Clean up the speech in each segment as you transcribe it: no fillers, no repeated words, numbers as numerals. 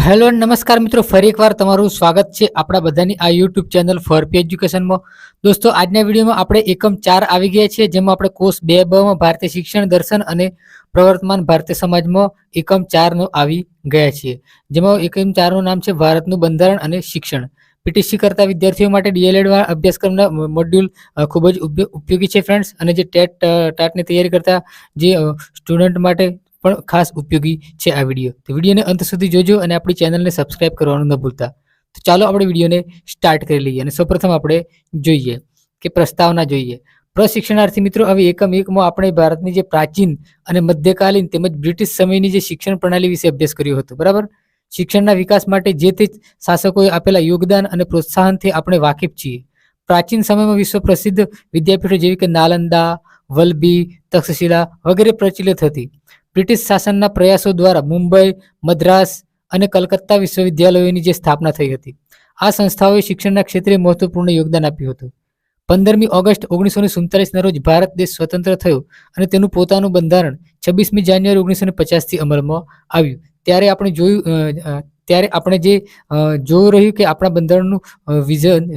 Hello નમસ્કાર મિત્રો, ફરી એકવાર તમારું સ્વાગત છે આપણા બધાની આ યુટ્યુબ ચેનલ ફોરપી એજ્યુકેશનમાં. દોસ્તો, આજના વિડીયોમાં આપણે એકમ 4 આવી ગયા છીએ, જેમાં આપણે કોર્સ 2 ભારતીય શિક્ષણ દર્શન અને પ્રવર્તમાન ભારતીય સમાજમાં એકમ 4 આવી ગયા છીએ, જેમાં એકમ 4નું નામ છે ભારતનું બંધારણ અને શિક્ષણ. પીટીસી કરતા વિદ્યાર્થીઓ માટે ડીએલએડ અભ્યાસક્રમના મોડ્યુલ ખૂબ જ ઉપયોગી છે ફ્રેન્ડ્સ, અને જે ટાટની તૈયારી કરતા જે સ્ટુડન્ટ માટે પણ ખાસ ઉપયોગી છે આ વિડીયો. તો વિડીયોને અંત સુધી જોજો અને આપણી ચેનલને સબસ્ક્રાઇબ કરવાનું ન ભૂલતા. તો ચાલો આપણે વિડીયોને સ્ટાર્ટ કરી લઈએ અને સૌપ્રથમ આપણે જોઈએ કે પ્રસ્તાવના જોઈએ. પ્રશિક્ષણાર્થી મિત્રો, હવે એકમ 1માં આપણે ભારતની જે પ્રાચીન અને મધ્યકાલીન તેમજ બ્રિટિશ સમયની જે શિક્ષણ પ્રણાલી વિશે અભ્યાસ કર્યો હતો. બરાબર, શિક્ષણના વિકાસ માટે જે તે શાસકોએ આપેલા યોગદાન અને પ્રોત્સાહનથી આપણે વાકેફ છીએ. પ્રાચીન સમયમાં વિશ્વ પ્રસિદ્ધ વિદ્યાપીઠો જેવી કે નાલંદા, વલભી, તક્ષશિલા વગેરે પ્રચલિત હતી. બ્રિટિશ શાસનના પ્રયાસો દ્વારા મુંબઈ, મદ્રાસ અને કલકત્તા વિશ્વવિદ્યાલયોની જે સ્થાપના થઈ હતી. આ સંસ્થાઓએ શિક્ષણના ક્ષેત્રે મહત્વપૂર્ણ યોગદાન આપ્યું હતું. 15મી ઓગસ્ટ 1947ના રોજ ભારત દેશ સ્વતંત્ર થયો અને તેનું પોતાનું બંધારણ 26મી જાન્યુઆરી 1950થી અમલમાં આવ્યું. ત્યારે આપણે જે જોઈ રહ્યું કે આપણા બંધારણનું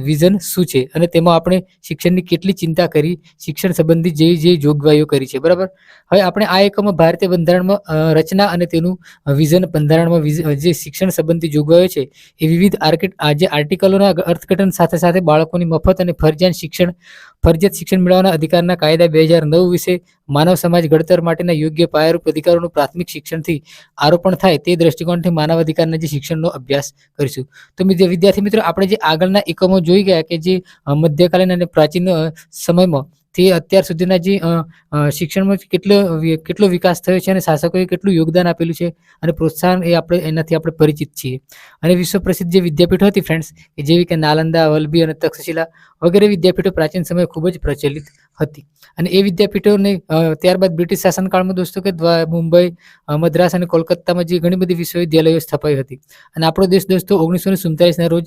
વિઝન શું છે અને તેમાં આપણે શિક્ષણની કેટલી ચિંતા કરી, શિક્ષણ સંબંધી જે જોગવાઈઓ કરી છે. બરાબર, હવે આપણે આ એકમમાં ભારતીય બંધારણમાં રચના અને તેનું વિઝન, બંધારણમાં જે શિક્ષણ સંબંધી જોગવાઈઓ છે એ વિવિધ આર્ટિકલોના અર્થઘટન સાથે સાથે બાળકોની મફત અને ફરજિયાત શિક્ષણ મેળવવાના અધિકારના કાયદા 2009 વિશે માનવ સમાજ ઘડતર માટેના યોગ્ય પાયારૂપ અધિકારોનું પ્રાથમિક શિક્ષણથી આરોપણ થાય તે દ્રષ્ટિકોણથી માનવ અધિકારના જે શિક્ષણનો અભ્યાસ કરીશું. તો વિદ્યાર્થી મિત્રો, આપણે જે આગળના એકમો જોઈ ગયા કે જે મધ્યકાલીન અને પ્રાચીન સમયમાં તે અત્યાર સુધીના જે શિક્ષણમાં કેટલો વિકાસ થયો છે અને શાસકોએ કેટલું યોગદાન આપેલું છે અને પ્રોત્સાહન એનાથી આપણે પરિચિત છીએ. અને વિશ્વ પ્રસિદ્ધ જે વિદ્યાપીઠો હતી ફ્રેન્ડ્સ, કે જેવી કે નાલંદા, વલભી અને તક્ષશિલા વગેરે વિદ્યાપીઠો પ્રાચીન સમયે ખૂબ જ પ્રચલિત હતી. અને એ વિદ્યાપીઠોને ત્યારબાદ બ્રિટિશ શાસનકાળમાં દોસ્તો કે મુંબઈ, મદ્રાસ અને કોલકાતામાં જે ઘણી બધી વિશ્વવિદ્યાલયો સ્થપાઈ હતી. અને આપણો દેશ દોસ્તો 1947ના રોજ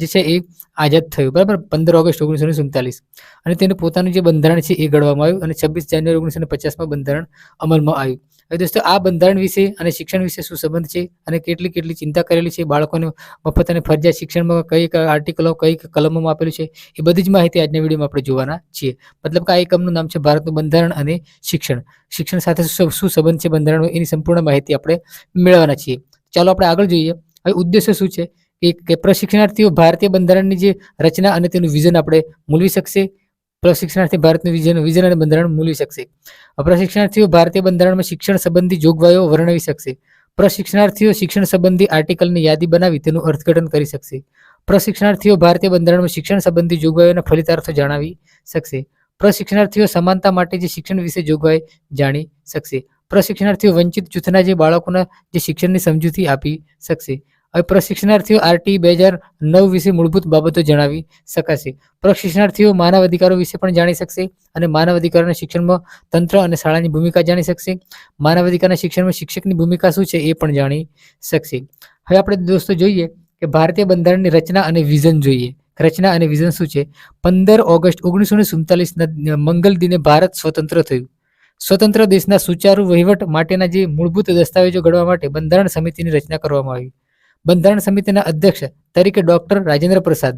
જે છે એ આઝાદ થયો. બરાબર, 15 ઓગસ્ટ 1947, અને તેનું પોતાનું જે બંધારણ છે એ ઘડવામાં આવ્યું અને 26 જાન્યુઆરી 1950માં બંધારણ અમલમાં આવ્યું. હવે દોસ્તો, આ બંધારણ વિશે અને શિક્ષણ વિશે શું સંબંધ છે અને કેટલી ચિંતા કરેલી છે, બાળકોને મફત અને ફરજિયાત શિક્ષણમાં કઈ આર્ટિકલો, કઈ કલમોમાં આપેલું છે, એ બધી જ માહિતી આજના વિડીયોમાં આપણે જોવાના છીએ. મતલબ કે આ એકમનું નામ છે ભારતનું બંધારણ અને શિક્ષણ સાથે શું સંબંધ છે બંધારણ, એની સંપૂર્ણ માહિતી આપણે મેળવવાના છીએ. ચાલો આપણે આગળ જોઈએ. હવે ઉદ્દેશ્ય શું છે કે પ્રશિક્ષણાર્થીઓ ભારતીય બંધારણની જે રચના અને તેનું વિઝન આપણે મૂલવી શકશે. પ્રશિક્ષણાર્થી ભારતનું વિઝન અને બંધારણ મૂલવી શકશે. પ્રશિક્ષણાર્થીઓ ભારતીય બંધારણમાં શિક્ષણ સંબંધી જોગવાઈઓ વર્ણવી શકશે. પ્રશિક્ષણાર્થીઓ શિક્ષણ સંબંધી આર્ટિકલની યાદી બનાવી તેનું અર્થઘટન કરી શકશે. પ્રશિક્ષણાર્થીઓ ભારતીય બંધારણમાં શિક્ષણ સંબંધી જોગવાઈઓના ફલિતાર્થો જણાવી શકશે. પ્રશિક્ષણાર્થીઓ સમાનતા માટે જે શિક્ષણ વિશે જોગવાઈ જાણી શકશે. પ્રશિક્ષણાર્થીઓ વંચિત જૂથના જે બાળકોના જે શિક્ષણની સમજૂતી આપી શકશે. હવે પ્રશિક્ષણાર્થીઓ આરટી 2009 વિશે મૂળભૂત બાબતો જણાવી શકાશે. પ્રશિક્ષણાર્થીઓ માનવ અધિકારો વિશે પણ જાણી શકશે અને માનવ અધિકારોના શિક્ષણમાં તંત્ર અને શાળાની ભૂમિકા જાણી શકશે. માનવ અધિકારના શિક્ષણમાં શિક્ષકની ભૂમિકા શું છે એ પણ જાણી શકશે. હવે આપણે દોસ્તો જોઈએ કે ભારતીય બંધારણની રચના અને વિઝન જોઈએ. રચના અને વિઝન શું છે? 15 ઓગસ્ટ 1947ના મંગલ દિને ભારત સ્વતંત્ર થયું. સ્વતંત્ર દેશના સુચારુ વહીવટ માટેના જે મૂળભૂત દસ્તાવેજો ઘડવા માટે બંધારણ સમિતિની રચના કરવામાં આવી. બંધારણ સમિતિના અધ્યક્ષ તરીકે ડોક્ટર રાજેન્દ્ર પ્રસાદ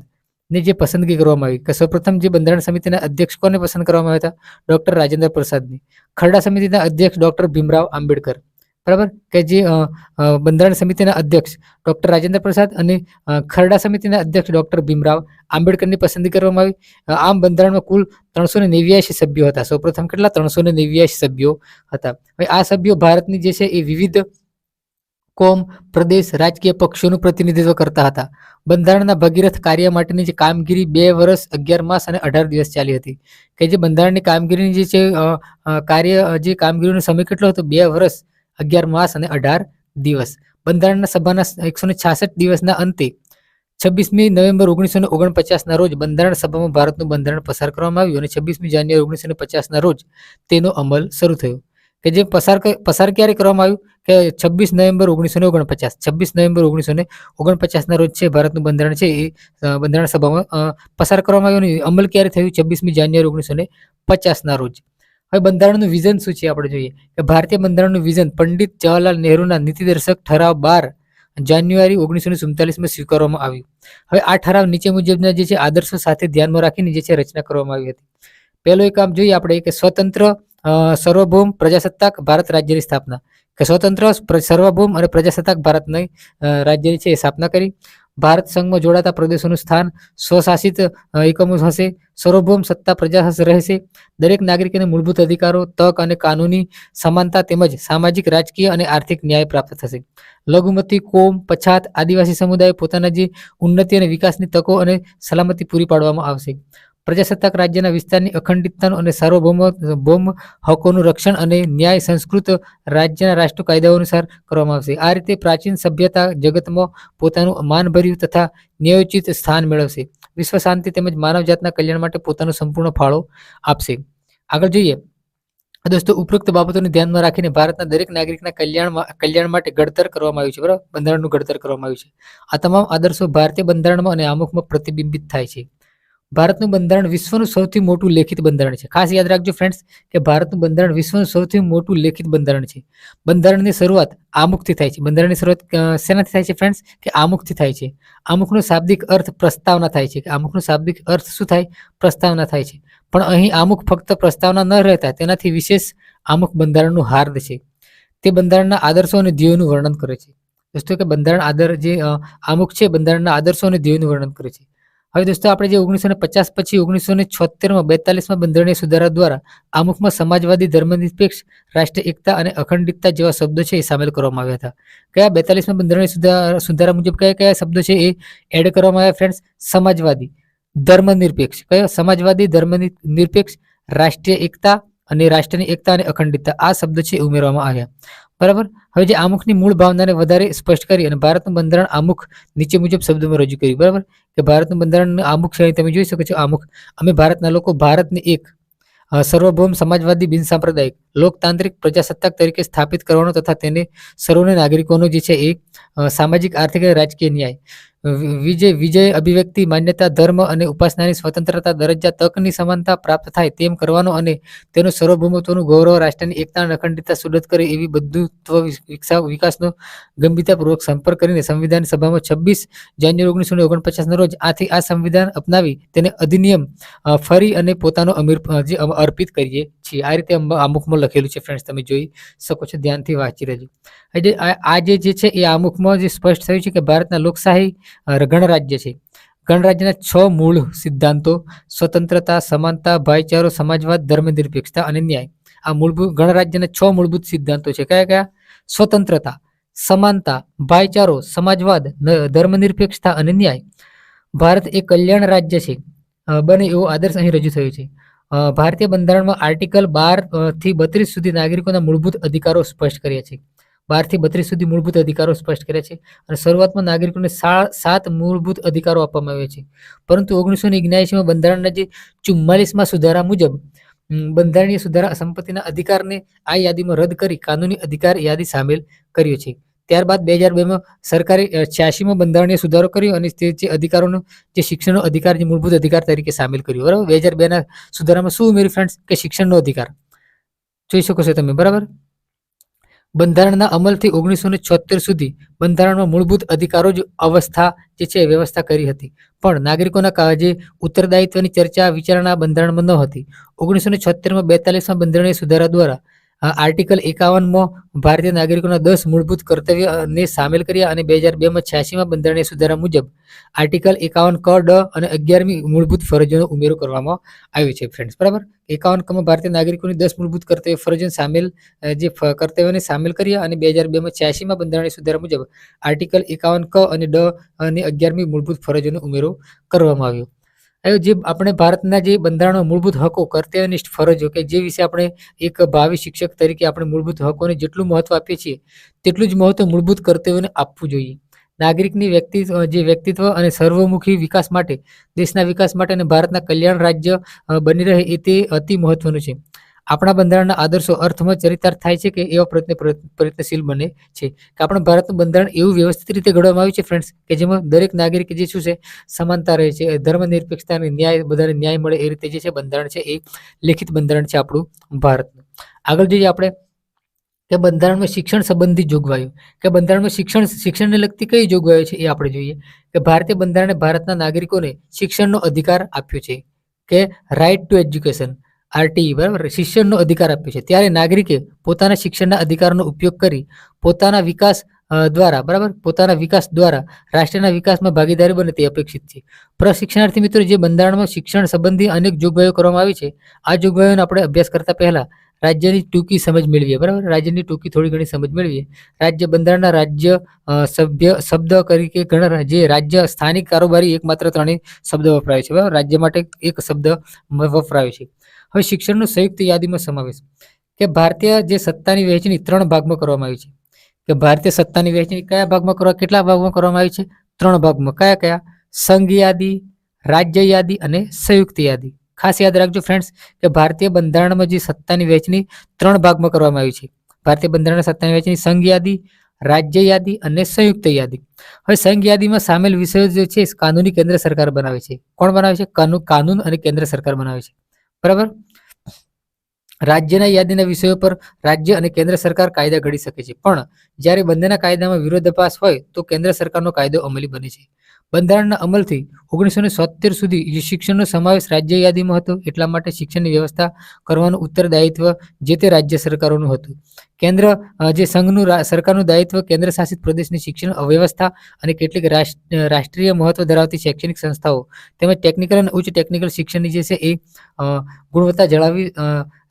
ની જે પસંદગી કરવામાં આવી. કે સૌપ્રથમ જે બંધારણ સમિતિના અધ્યક્ષ કોને પસંદ કરવામાં આવ્યા હતા? ડોક્ટર રાજેન્દ્ર પ્રસાદની. ખરડા સમિતિના અધ્યક્ષ ડોક્ટર ભીમરાવ આંબેડકર. બરાબર, કે જે બંધારણ સમિતિના અધ્યક્ષ ડોક્ટર રાજેન્દ્ર પ્રસાદ અને ખરડા સમિતિના અધ્યક્ષ ડોક્ટર ભીમરાવ આંબેડકરની પસંદગી કરવામાં આવી. આમ બંધારણમાં કુલ 389 સભ્યો હતા. સૌપ્રથમ કેટલા? 389 સભ્યો હતા. હવે આ સભ્યો ભારતની જે છે એ વિવિધ કોમ, પ્રદેશ, રાજકીય પક્ષોનું પ્રતિનિધિત્વ કરતા હતા. બંધારણના ભગીરથ કાર્ય માટેની જે કામગીરી 2 વર્ષ 11 માસ અને 18 દિવસ ચાલી હતી. કે જે બંધારણની કામગીરીની જે છે કામગીરીનો સમય કેટલો હતો? 2 વર્ષ 11 માસ અને 18 દિવસ. બંધારણના સભાના 166 દિવસના અંતે 26મી નવેમ્બર 1949ના રોજ બંધારણ સભામાં ભારતનું બંધારણ પસાર કરવામાં આવ્યું અને 26મી જાન્યુઆરી 1950ના રોજ તેનો અમલ શરૂ થયો. કે જે પસાર ક્યારે કરવામાં આવ્યું? કે 26 નવેમ્બર 1949. 26 નવેમ્બર 1949ના રોજ છે ભારતનું બંધારણ છે એ બંધારણ સભામાં પસાર કરવામાં આવ્યું અને અમલ ક્યારે થયું? 26મી જાન્યુઆરી 1950ના રોજ. હવે બંધારણનું વિઝન શું છે આપણે જોઈએ. કે ભારતીય બંધારણનું વિઝન પંડિત જવાહરલાલ નહેરુના નીતિદર્શક ઠરાવ 12 જાન્યુઆરી 1947માં સ્વીકારવામાં આવ્યું. હવે આ ઠરાવ નીચે મુજબના જે છે આદર્શો સાથે ધ્યાનમાં રાખીને જે છે રચના કરવામાં આવી હતી. પહેલું એક કામ જોઈએ આપણે કે સ્વતંત્ર સાર્વભૌમ પ્રજાસત્તાક ભારત રાજ્યની સ્થાપના, કે સ્વતંત્ર સાર્વભૌમ અને પ્રજાસત્તાક ભારતની રાજ્યની છે એ સ્થાપના કરી. ભારત સંઘમાં જોડાતા પ્રદેશોનું સ્થાન સ્વશાસિત એકમો હશે. સાર્વભૌમ સત્તા પ્રજા રહેશે. દરેક નાગરિકોને મૂળભૂત અધિકારો, તક અને કાનૂની સમાનતા તેમજ સામાજિક, રાજકીય અને આર્થિક ન્યાય પ્રાપ્ત થશે. લઘુમતી, કોમ, પછાત, આદિવાસી સમુદાય પોતાના જે ઉન્નતિ અને વિકાસની તકો અને સલામતી પૂરી પાડવામાં આવશે. પ્રજાસત્તાક રાજ્યના વિસ્તારની અખંડિતતાનું અને સાર્વભૌમ હકોનું રક્ષણ અને ન્યાય સંસ્કૃત રાજ્યના રાષ્ટ્ર કાયદાઓ અનુસાર કરવામાં આવશે. આ રીતે પ્રાચીન સભ્યતા જગતમાં પોતાનું માનભર્યું તથા ન્યાયોચિત સ્થાન મેળવશે. વિશ્વ શાંતિ તેમજ માનવજાતના કલ્યાણ માટે પોતાનો સંપૂર્ણ ફાળો આપશે. આગળ જોઈએ દોસ્તો, ઉપરોક્ત બાબતોને ધ્યાનમાં રાખીને ભારતના દરેક નાગરિકના કલ્યાણ માટે ઘડતર કરવામાં આવ્યું છે. બરાબર, બંધારણનું ઘડતર કરવામાં આવ્યું છે. આ તમામ આદર્શો ભારતીય બંધારણમાં અને આમુખમાં પ્રતિબિંબિત થાય છે. ભારતનું બંધારણ વિશ્વનું સૌથી મોટું લેખિત બંધારણ છે. ખાસ યાદ રાખજો ફ્રેન્ડ્સ કે ભારતનું બંધારણ વિશ્વનું સૌથી મોટું લેખિત બંધારણ છે. બંધારણની શરૂઆત આમુખથી થાય છે. બંધારણની શરૂઆત શેનાથી થાય છે ફ્રેન્ડ્સ? કે આમુખથી થાય છે. આમુખનો શાબ્દિક અર્થ પ્રસ્તાવના થાય છે. કે આમુખનો શાબ્દિક અર્થ શું થાય? પ્રસ્તાવના થાય છે. પણ અહીં આમુખ ફક્ત પ્રસ્તાવના ન રહેતા તેનાથી વિશેષ આમુખ બંધારણનું હાર્દ છે. તે બંધારણના આદર્શો અને ધ્યેયોનું વર્ણન કરે છે. દોસ્તો કે બંધારણ જે આમુખ છે બંધારણના આદર્શો અને ધ્યેયોનું વર્ણન કરે છે. હવે દોસ્તો આપણે જે 1950 પછી 1976માં 42માં બંધારણીય સુધારા દ્વારા આમુખમાં સમાજવાદી, ધર્મનિરપેક્ષ, રાષ્ટ્રીય એકતા અને અખંડિતતા જેવા શબ્દો છે એ સામેલ કરવામાં આવ્યા હતા. કયા 42માં બંધારણીય સુધારા મુજબ કયા કયા શબ્દો છે એ એડ કરવામાં આવ્યા ફ્રેન્ડ્સ? સમાજવાદી, ધર્મનિરપેક્ષ, કયો? સમાજવાદી, ધર્મનિરપેક્ષ, રાષ્ટ્રીય એકતા અને રાષ્ટ્રની એકતા અને અખંડિતતા, આ શબ્દ છે ઉમેરવામાં આવ્યા. બરાબર. હવે જે આમુખની મૂળ ભાવનાને વધારે સ્પષ્ટ કરી અને ભારતનું બંધારણ આમુખ નીચે મુજબ શબ્દોમાં રજૂ કર્યું. બરાબર, કે ભારતનું બંધારણ આમુખ છે તમે જોઈ શકો છો. આમુખ: અમે ભારતના લોકો ભારતને એક સાર્વભૌમ, સમાજવાદી, બિનસાંપ્રદાયિક, લોકતાંત્રિક પ્રજાસત્તાક તરીકે સ્થાપિત કરવાનો તથા તેને સર્વને નાગરિકોનો જે છે એ સામાજિક, આર્થિક અને રાજકીય ન્યાય, વિજય, અભિવ્યક્તિ, માન્યતા, ધર્મ અને ઉપાસનાની સ્વતંત્રતા, દરજ્જા, તકની સમાનતા પ્રાપ્ત થાય તેમ કરવાનો અને તેનું સાર્વભૌમત્વનું ગૌરવ, રાષ્ટ્રની એકતા અને અખંડિતતા સુદૃઢ કરે એવી બંધુત્વ વિકાસનો ગંભીરતાપૂર્વક સંપર્ક કરીને સંવિધાન સભામાં 26 જાન્યુઆરી 1949ના રોજ આથી આ સંવિધાન અપનાવી તેને અધિનિયમ ફરી અને પોતાનો અર્પિત કરીએ છીએ. આ રીતે આમુખમાં લખેલું છે ફ્રેન્ડ્સ, તમે જોઈ શકો છો. ધ્યાનથી વાંચી રહેજો. આ જે છે એ આમુખમાં જે સ્પષ્ટ થયું છે કે ભારતના લોકશાહી ગણરાજ્ય છે. ગણરાજ્યના 6 મૂળ સિદ્ધાંતો: સ્વતંત્રતા, સમાનતા, ભાઈચારો, સમાજવાદ, ધર્મનિરપેક્ષતા અને ન્યાય. આ મૂળભૂત ગણરાજ્યના 6 મૂળભૂત સિદ્ધાંતો છે. કયા કયા? સ્વતંત્રતા, સમાનતા, ભાઈચારો, સમાજવાદ, ધર્મનિરપેક્ષતા અને ન્યાય. ભારત એક કલ્યાણ રાજ્ય છે બને એવો આદર્શ અહીં રજૂ થયો છે. ભારતીય બંધારણમાં આર્ટિકલ 12 થી 32 સુધી નાગરિકોના મૂળભૂત અધિકારો સ્પષ્ટ કર્યા છે. 12 થી 32 સુધી મૂળભૂત અધિકારો સ્પષ્ટ કર્યા છે અને શરૂઆતમાં નાગરિકોને 7 મૂળભૂત અધિકારો આપવામાં આવ્યા છે. પરંતુ 1979માં બંધારણના જે 44માં સુધારા મુજબ બંધારણીય સુધારા સંપત્તિના અધિકારને આ યાદીમાં રદ કરી કાનૂની અધિકાર યાદી સામેલ કર્યો છે. ત્યારબાદ 2002માં સરકારે 86માં બંધારણીય સુધારો કર્યો અને તે જે અધિકારોનો જે શિક્ષણનો અધિકાર જે મૂળભૂત અધિકાર તરીકે સામેલ કર્યો. બરાબર, 2002ના સુધારામાં શું ઉમેર્યું ફ્રેન્ડ્સ? કે શિક્ષણનો અધિકાર. જોઈ શકો છો તમે. બરાબર, બંધારણના અમલથી 1976 સુધી બંધારણમાં મૂળભૂત અધિકારો જ જે છે વ્યવસ્થા કરી હતી, પણ નાગરિકોના જે ઉત્તરદાયિત્વની ચર્ચા વિચારણા બંધારણમાં ન હતી. 1976માં 42માં બંધારણીય સુધારા દ્વારા આર્ટિકલ 51માં ભારતીય નાગરિકોના 10 મૂળભૂત કર્તવ્યને સામેલ કર્યા અને 2002માં 86માં બંધારણીય સુધારા મુજબ આર્ટિકલ 51 ક, ડ અને 11મી મૂળભૂત ફરજોનો ઉમેરો કરવામાં આવ્યો છે ફ્રેન્ડ્સ. બરાબર, 51 કમાં ભારતીય નાગરિકોની 10 મૂળભૂત કર્તવ્ય ફરજો જે કર્તવ્યોને સામેલ કર્યા અને 2002માં 86માં બંધારણીય સુધારા મુજબ આર્ટિકલ 51 ક અને ડ અને 11મી મૂળભૂત ફરજોનો ઉમેરો કરવામાં આવ્યો. જે આપણે ભારતના જે બંધારણમાં મૂળભૂત હકો, કર્તવ્યનિષ્ઠ ફરજો કે જે વિશે આપણે એક ભાવિ શિક્ષક તરીકે આપણે મૂળભૂત હકોને જેટલું મહત્વ આપીએ છીએ તેટલું જ મહત્વ મૂળભૂત કર્તવ્યોને આપવું જોઈએ. નાગરિકની વ્યક્તિત્વ અને સર્વમુખી વિકાસ માટે, દેશના વિકાસ માટે અને ભારતના કલ્યાણ રાજ્ય બની રહે એ તે અતિ મહત્વનું છે. આપણા બંધારણના આદર્શો અર્થમાં ચરિતાર્થ થાય છે કે એવા પ્રયત્નશીલ બને છે કે આપણા ભારતનું બંધારણ એવું વ્યવસ્થિત રીતે ઘડવામાં આવ્યું છે ફ્રેન્ડ્સ કે જેમાં દરેક નાગરિક જે શું છે સમાનતા રહે છે, ધર્મનિરપેક્ષતા અને ન્યાય, બધાને ન્યાય મળે એ રીતે જે છે બંધારણ છે એ લેખિત બંધારણ છે આપણું ભારતનું. આગળ જોઈએ આપણે કે બંધારણમાં શિક્ષણ સંબંધી જોગવાઈઓ કે બંધારણમાં શિક્ષણને લગતી કઈ જોગવાઈઓ છે એ આપણે જોઈએ કે ભારતીય બંધારણે ભારતના નાગરિકોને શિક્ષણનો અધિકાર આપ્યો છે કે રાઇટ ટુ એજ્યુકેશન આરટીઈ બરાબર શિક્ષણનો અધિકાર આપ્યો છે ત્યારે નાગરિકે પોતાના શિક્ષણના અધિકારનો ઉપયોગ કરી પોતાના વિકાસ દ્વારા બરાબર પોતાના વિકાસ દ્વારા રાષ્ટ્રના વિકાસમાં ભાગીદારી બને તે અપેક્ષિત છે પ્રશિક્ષણાર્થી મિત્રો જે બંધારણમાં શિક્ષણ સંબંધી અનેક જોગવાઈઓ કરવામાં આવી છે આ જોગવાઈઓનો આપણે અભ્યાસ કરતા પહેલા રાજ્યની ટૂંકી સમજ મેળવીએ બરાબર રાજ્યની ટૂંકી થોડી ઘણી સમજ મેળવીએ રાજ્ય બંધારણના રાજ્ય સભ્ય શબ્દ તરીકે ઘણા જે રાજ્ય સ્થાનિક કારોબારી એકમાત્ર ત્રણેય શબ્દ વપરાય છે બરાબર રાજ્ય માટે એક શબ્દ વપરાયો છે હવે શિક્ષણનો સંયુક્ત યાદીમાં સમાવેશ કે ભારતીય જે સત્તાની વહેંચણી 3 ભાગમાં કરવામાં આવી છે કે ભારતીય સત્તાની વહેંચણી કયા ભાગમાં કેટલા ભાગમાં કરવામાં આવી છે 3 ભાગમાં કયા સંઘ યાદી રાજ્ય યાદી અને સંયુક્ત યાદી ખાસ યાદ રાખજો ફ્રેન્ડ્સ કે ભારતીય બંધારણમાં જે સત્તાની વહેંચણી 3 ભાગમાં કરવામાં આવી છે ભારતીય બંધારણના સત્તાની વહેંચણી સંઘ યાદી રાજ્ય યાદી અને સંયુક્ત યાદી હવે સંઘ યાદીમાં સામેલ વિષયો જે છે કાનૂની કેન્દ્ર સરકાર બનાવે છે કોણ બનાવે છે કાનૂન અને કેન્દ્ર સરકાર બનાવે છે બરાબર રાજ્યના યાદીના વિષયો પર રાજ્ય અને કેન્દ્ર સરકાર કાયદા ઘડી શકે છે પણ જ્યારે બંનેના કાયદામાં વિરોધાભાસ હોય તો કેન્દ્ર સરકારનો કાયદો અમલી બને છે બંધારણના અમલથી 1977 સુધી શિક્ષણનો સમાવેશ રાજ્ય યાદીમાં હતો એટલા માટે શિક્ષણની વ્યવસ્થા કરવાનું ઉત્તરદાયિત્વ જે તે રાજ્ય સરકારોનું હતું કેન્દ્ર જે સંઘનું સરકારનું દાયિત્વ કેન્દ્ર શાસિત પ્રદેશની શિક્ષણ વ્યવસ્થા અને કેટલીક રાષ્ટ્રીય મહત્વ ધરાવતી શૈક્ષણિક સંસ્થાઓ તેમજ ટેકનિકલ અને ઉચ્ચ ટેકનિકલ શિક્ષણની જે છે એ ગુણવત્તા જાળવી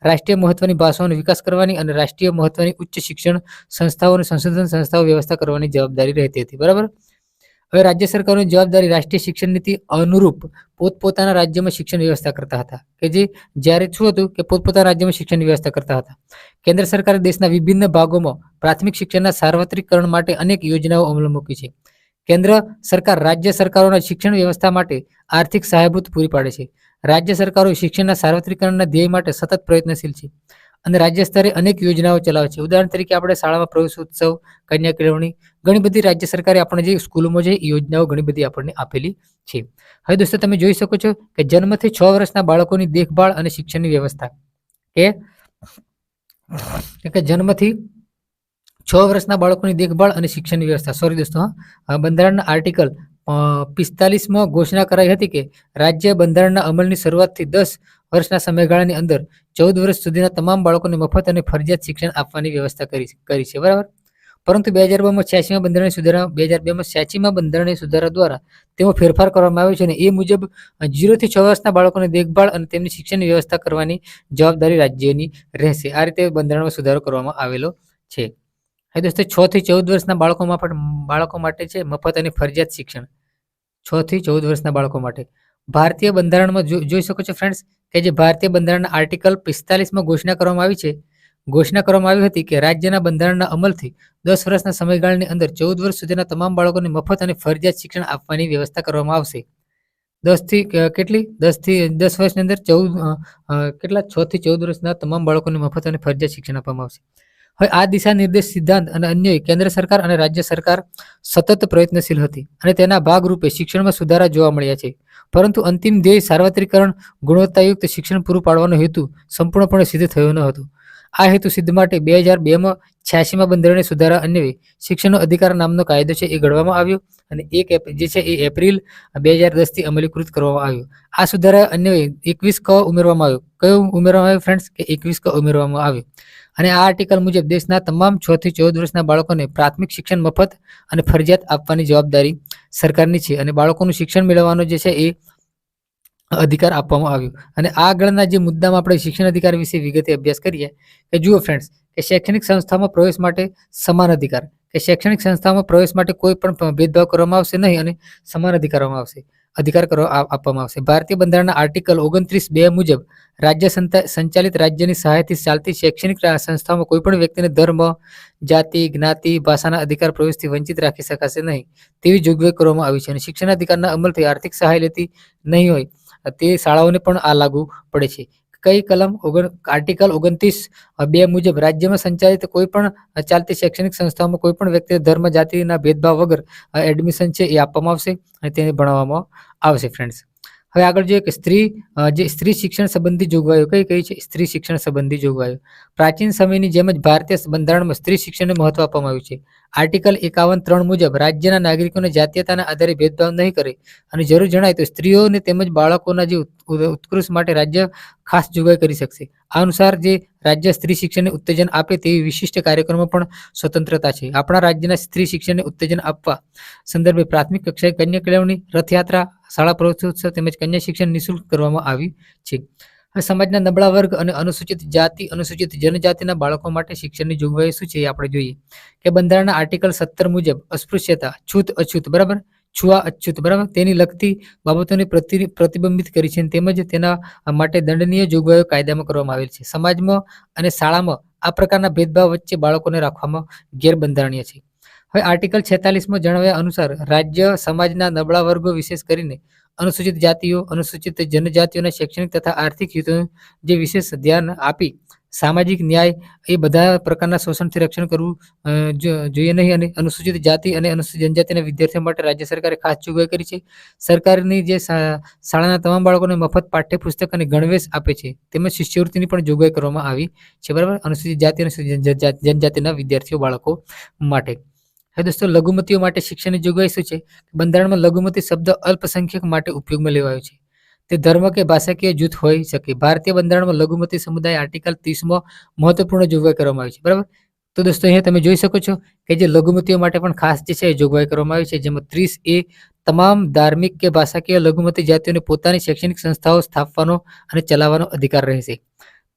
રાષ્ટ્રીય મહત્વની ભાષાઓનો વિકાસ કરવાની અને રાષ્ટ્રીય મહત્વની ઉચ્ચ શિક્ષણ સંસ્થાઓ અને સંશોધન સંસ્થાઓ વ્યવસ્થા કરવાની જવાબદારી રહેતી હતી બરાબર હવે રાજ્ય સરકારોની જવાબદારી રાષ્ટ્રીય શિક્ષણ નીતિ અનુરૂપ પોતપોતાના રાજ્યમાં શિક્ષણ વ્યવસ્થા કરતા હતા કે જે જ્યારે શું હતું કે પોતપોતાના રાજ્યમાં શિક્ષણની વ્યવસ્થા કરતા હતા કેન્દ્ર સરકારે દેશના વિભિન્ન ભાગોમાં પ્રાથમિક શિક્ષણના સાર્વત્રિકરણ માટે અનેક યોજનાઓ અમલમાં મૂકી છે કેન્દ્ર સરકાર રાજ્ય સરકારોના શિક્ષણ વ્યવસ્થા માટે આર્થિક સહાયભૂત પૂરી પાડે છે રાજ્ય સરકારો શિક્ષણના સાર્વત્રિકરણના ધ્યેય માટે સતત પ્રયત્નશીલ છે અને રાજ્ય સ્તરે અનેક યોજનાઓ ચલાવે છે ઉદાહરણ તરીકે આપણે શાળામાં પ્રવેશોત્સવ કન્યા કેળવણી ઘણી બધી રાજ્ય સરકારે આપણને જે સ્કૂલોમાં જે યોજનાઓ ઘણી બધી આપણને આપેલી છે હવે દોસ્તો તમે જોઈ શકો છો કે જન્મથી 6 વર્ષના બાળકોની દેખભાળ અને શિક્ષણની વ્યવસ્થા કે જન્મથી 6 વર્ષના બાળકોની દેખભાળ અને શિક્ષણની વ્યવસ્થા સોરી દોસ્તો બંધારણના આર્ટિકલ 45માં ઘોષણા કરાઈ હતી કે રાજ્ય બંધારણના અમલની શરૂઆતથી 10 વર્ષના સમયગાળાની અંદર 14 વર્ષ સુધીના તમામ બાળકોને મફત અને ફરજિયાત શિક્ષણ આપવાની વ્યવસ્થા કરી છે બરાબર પરંતુ 2002માં 86માં બંધારણીય સુધારા 2002માં 86માં બંધારણીય સુધારા દ્વારા તેમાં ફેરફાર કરવામાં આવ્યો છે અને એ મુજબ 0 થી 6 વર્ષના બાળકોને દેખભાળ અને તેમની શિક્ષણની વ્યવસ્થા કરવાની જવાબદારી રાજ્યની રહેશે આ રીતે બંધારણમાં સુધારો કરવામાં આવેલો છે હવે દોસ્તો 6 થી 14 વર્ષના બાળકો માટે છે મફત અને ફરજિયાત શિક્ષણ 6 થી 14 વર્ષના બાળકો માટે ભારતીય બંધારણમાં જોઈ શકો છો ફ્રેન્ડ્સ કે જે ભારતીય બંધારણના આર્ટિકલ 45માં ઘોષણા કરવામાં આવી હતી કે રાજ્યના બંધારણના અમલથી 10 વર્ષના સમયગાળાની અંદર 14 વર્ષ સુધીના તમામ બાળકોને મફત અને ફરજિયાત શિક્ષણ આપવાની વ્યવસ્થા કરવામાં આવશે 10 વર્ષની અંદર 6 થી 14 વર્ષના તમામ બાળકોને મફત અને ફરજિયાત શિક્ષણ આપવામાં આવશે હવે આ દિશા નિર્દેશ સિદ્ધાંત અને અન્યય કેન્દ્ર સરકાર અને રાજ્ય સરકાર સતત પ્રયત્નશીલ હતી અને તેના ભાગરૂપે શિક્ષણમાં સુધારા જોવા મળ્યા છે પરંતુ અંતિમ ધ્યેય સાર્વત્રિકરણ ગુણવત્તાયુક્ત શિક્ષણ પૂરું પાડવાનો હેતુ સંપૂર્ણપણે સિદ્ધ થયો ન હતો આ હેતુ સિદ્ધ માટે 2002માં 86માં બંધારણીય સુધારા અન્વયે શિક્ષણનો અધિકાર નામનો કાયદો છે એ ઘડવામાં આવ્યો અને એપ્રિલ 2010 થી અમલીકૃત કરવામાં આવ્યો આ સુધારા અન્વયે 21 ક ઉમેરવામાં આવ્યો કયો ઉમેરવામાં આવ્યો ફ્રેન્ડ્સ કે 21 ક ઉમેરવામાં આવ્યો અને આ આર્ટિકલ મુજબ દેશના તમામ 6 થી 14 વર્ષના બાળકોને પ્રાથમિક શિક્ષણ મફત અને ફરજિયાત આપવાની જવાબદારી સરકારની છે અને બાળકોનું શિક્ષણ મેળવવાનો જે છે એ અધિકાર આપવામાં આવ્યો અને આગળના જે મુદ્દામાં આપણે શિક્ષણ અધિકાર વિશે વિગતે અભ્યાસ કરીએ કે જુઓ ફ્રેન્ડ્સ કે શૈક્ષણિક સંસ્થામાં પ્રવેશ માટે સમાન અધિકાર કે શૈક્ષણિક સંસ્થામાં પ્રવેશ માટે કોઈ પણ ભેદભાવ કરવામાં આવશે નહીં અને સમાન અધિકાર આપવામાં આવશે ભારતીય બંધારણના આર્ટિકલ 29(2) મુજબ રાજ્ય સંચાલિત રાજ્યની સહાયથી ચાલતી શૈક્ષણિક સંસ્થાઓમાં કોઈ પણ વ્યક્તિને ધર્મ જાતિ જ્ઞાતિ ભાષાના અધિકાર પ્રવેશથી વંચિત રાખી શકાશે નહીં તેવી જોગવાઈ કરવામાં આવી છે અને શિક્ષણ અધિકારના અમલથી આર્થિક સહાય લેતી નહીં હોય તે શાળાઓને પણ આ લાગુ પડે છે કઈ કલમ આર્ટિકલ 29(2) મુજબ રાજ્યમાં સંચાલિત કોઈ પણ ચાલતી શૈક્ષણિક સંસ્થાઓમાં કોઈ પણ વ્યક્તિને ધર્મ જાતિના ભેદભાવ વગર એડમિશન છે એ આપવામાં આવશે અને તેને ભણાવવામાં આવશે ફ્રેન્ડ્સ હવે આગળ જોઈએ કે જે સ્ત્રી શિક્ષણ સંબંધી જોગવાઈઓ કઈ કઈ છે? સ્ત્રી શિક્ષણ સંબંધી જોગવાઈઓ પ્રાચીન સમયની જેમ જ ભારતીય બંધારણમાં સ્ત્રી શિક્ષણને મહત્વ આપવામાં આવ્યું છે. આર્ટિકલ 51(3) મુજબ રાજ્યના નાગરિકોને જાતીયતાના આધારે ભેદભાવ નહીં કરે અને જરૂર જણાય તો સ્ત્રીઓને તેમજ બાળકોના જે ઉત્કૃષ્ટ માટે રાજ્ય ખાસ જોગવાઈ કરી શકશે. આ અનુસાર જે રાજ્ય સ્ત્રી શિક્ષણને ઉત્તેજન આપે તેવી વિશિષ્ટ કાર્યક્રમો પણ સ્વતંત્રતા છે. આપણા રાજ્યના સ્ત્રી શિક્ષણને ઉત્તેજન આપવા સંદર્ભે પ્રાથમિક કક્ષાએ કન્યા કેળવણી, રથયાત્રા, શાળા પ્રવેશોત્સવ તેમજ કન્યા શિક્ષણ નિઃશુલ્ક કરવામાં આવ્યું છે. હવે સમાજના નબળા વર્ગ અને અનુસૂચિત જાતિ, અનુસૂચિત જનજાતિના બાળકો માટે શિક્ષણની જોગવાઈ શું છે એ આપણે જોઈએ કે બંધારણના આર્ટિકલ 17 મુજબ અસ્પૃશ્યતા, છૂત અછૂત બરાબર, છુઆ અછૂત બરાબર તેની લગતી બાબતોને પ્રતિબંધિત કરી છે તેમજ તેના માટે દંડનીય જોગવાઈઓ કાયદામાં કરવામાં આવેલ છે. સમાજમાં અને શાળામાં આ પ્રકારના ભેદભાવ વચ્ચે બાળકોને રાખવામાં ગેરબંધારણીય છે. હવે આર્ટિકલ 46માં જણાવ્યા અનુસાર રાજ્ય સમાજના નબળા વર્ગો વિશેષ કરીને અનુસૂચિત જાતિઓ, અનુસૂચિત જનજાતિઓના શૈક્ષણિક તથા આર્થિક હિતોનું જે વિશેષ ધ્યાન આપી સામાજિક ન્યાય એ બધા પ્રકારના શોષણથી રક્ષણ કરવું જોઈએ નહીં અને અનુસૂચિત જાતિ અને અનુસૂચિત જનજાતિના વિદ્યાર્થીઓ માટે રાજ્ય સરકારે ખાસ જોગવાઈ કરી છે. સરકારની જે શાળાના તમામ બાળકોને મફત પાઠ્યપુસ્તક અને ગણવેશ આપે છે તેમજ શિષ્યવૃત્તિની પણ જોગવાઈ કરવામાં આવી છે બરાબર અનુસૂચિત જાતિ અને જનજાતિના વિદ્યાર્થીઓ બાળકો માટે. હવે દોસ્તો લઘુમતીઓ માટે શિક્ષણની જોગવાઈ શું છે? બંધારણમાં લઘુમતી શબ્દ અલ્પસંખ્યક માટે ઉપયોગમાં લેવાયો છે. તે ધર્મ કે ભાષાકીય જૂથ હોઈ શકે. ભારતીય બંધારણમાં લઘુમતી સમુદાય આર્ટિકલ 30માં મહત્વપૂર્ણ જોગવાઈ કરવામાં આવી છે બરાબર. તો દોસ્તો અહીંયા તમે જોઈ શકો છો કે જે લઘુમતીઓ માટે પણ ખાસ જે છે જોગવાઈ કરવામાં આવી છે જેમાં 30A તમામ ધાર્મિક કે ભાષાકીય લઘુમતી જાતિઓને પોતાની શૈક્ષણિક સંસ્થાઓ સ્થાપવાનો અને ચલાવવાનો અધિકાર રહેશે.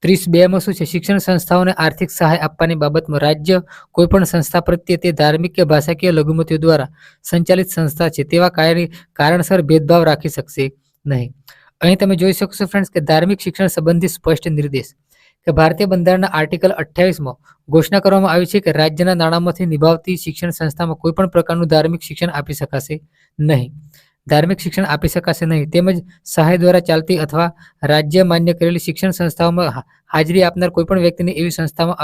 30(2) શું છે? શિક્ષણ સંસ્થાઓને આર્થિક સહાય આપવાની બાબતમાં રાજ્ય કોઈપણ સંસ્થા પ્રત્યે તે ધાર્મિક કે ભાષાકીય લઘુમતીઓ દ્વારા સંચાલિત સંસ્થા છે તેવા કારણસર ભેદભાવ રાખી શકશે નહીં. અહીં તમે જોઈ શકશો ફ્રેન્ડ્સ કે ધાર્મિક શિક્ષણ સંબંધી સ્પષ્ટ નિર્દેશ કે ભારતીય બંધારણના આર્ટિકલ 28માં ઘોષણા કરવામાં આવી છે કે રાજ્યના નાણાંમાંથી નિભાવતી શિક્ષણ સંસ્થામાં કોઈ પણ પ્રકારનું ધાર્મિક શિક્ષણ આપી શકાશે નહીં. ધાર્મિક શિક્ષણ આપી શકાશે નહીં તેમજ સહાય દ્વારા ચાલતી અથવા રાજ્ય માન્ય કરેલી શિક્ષણ સંસ્થાઓમાં હાજરી આપનાર કોઈપણ વ્યક્તિને એવી સંસ્થામાં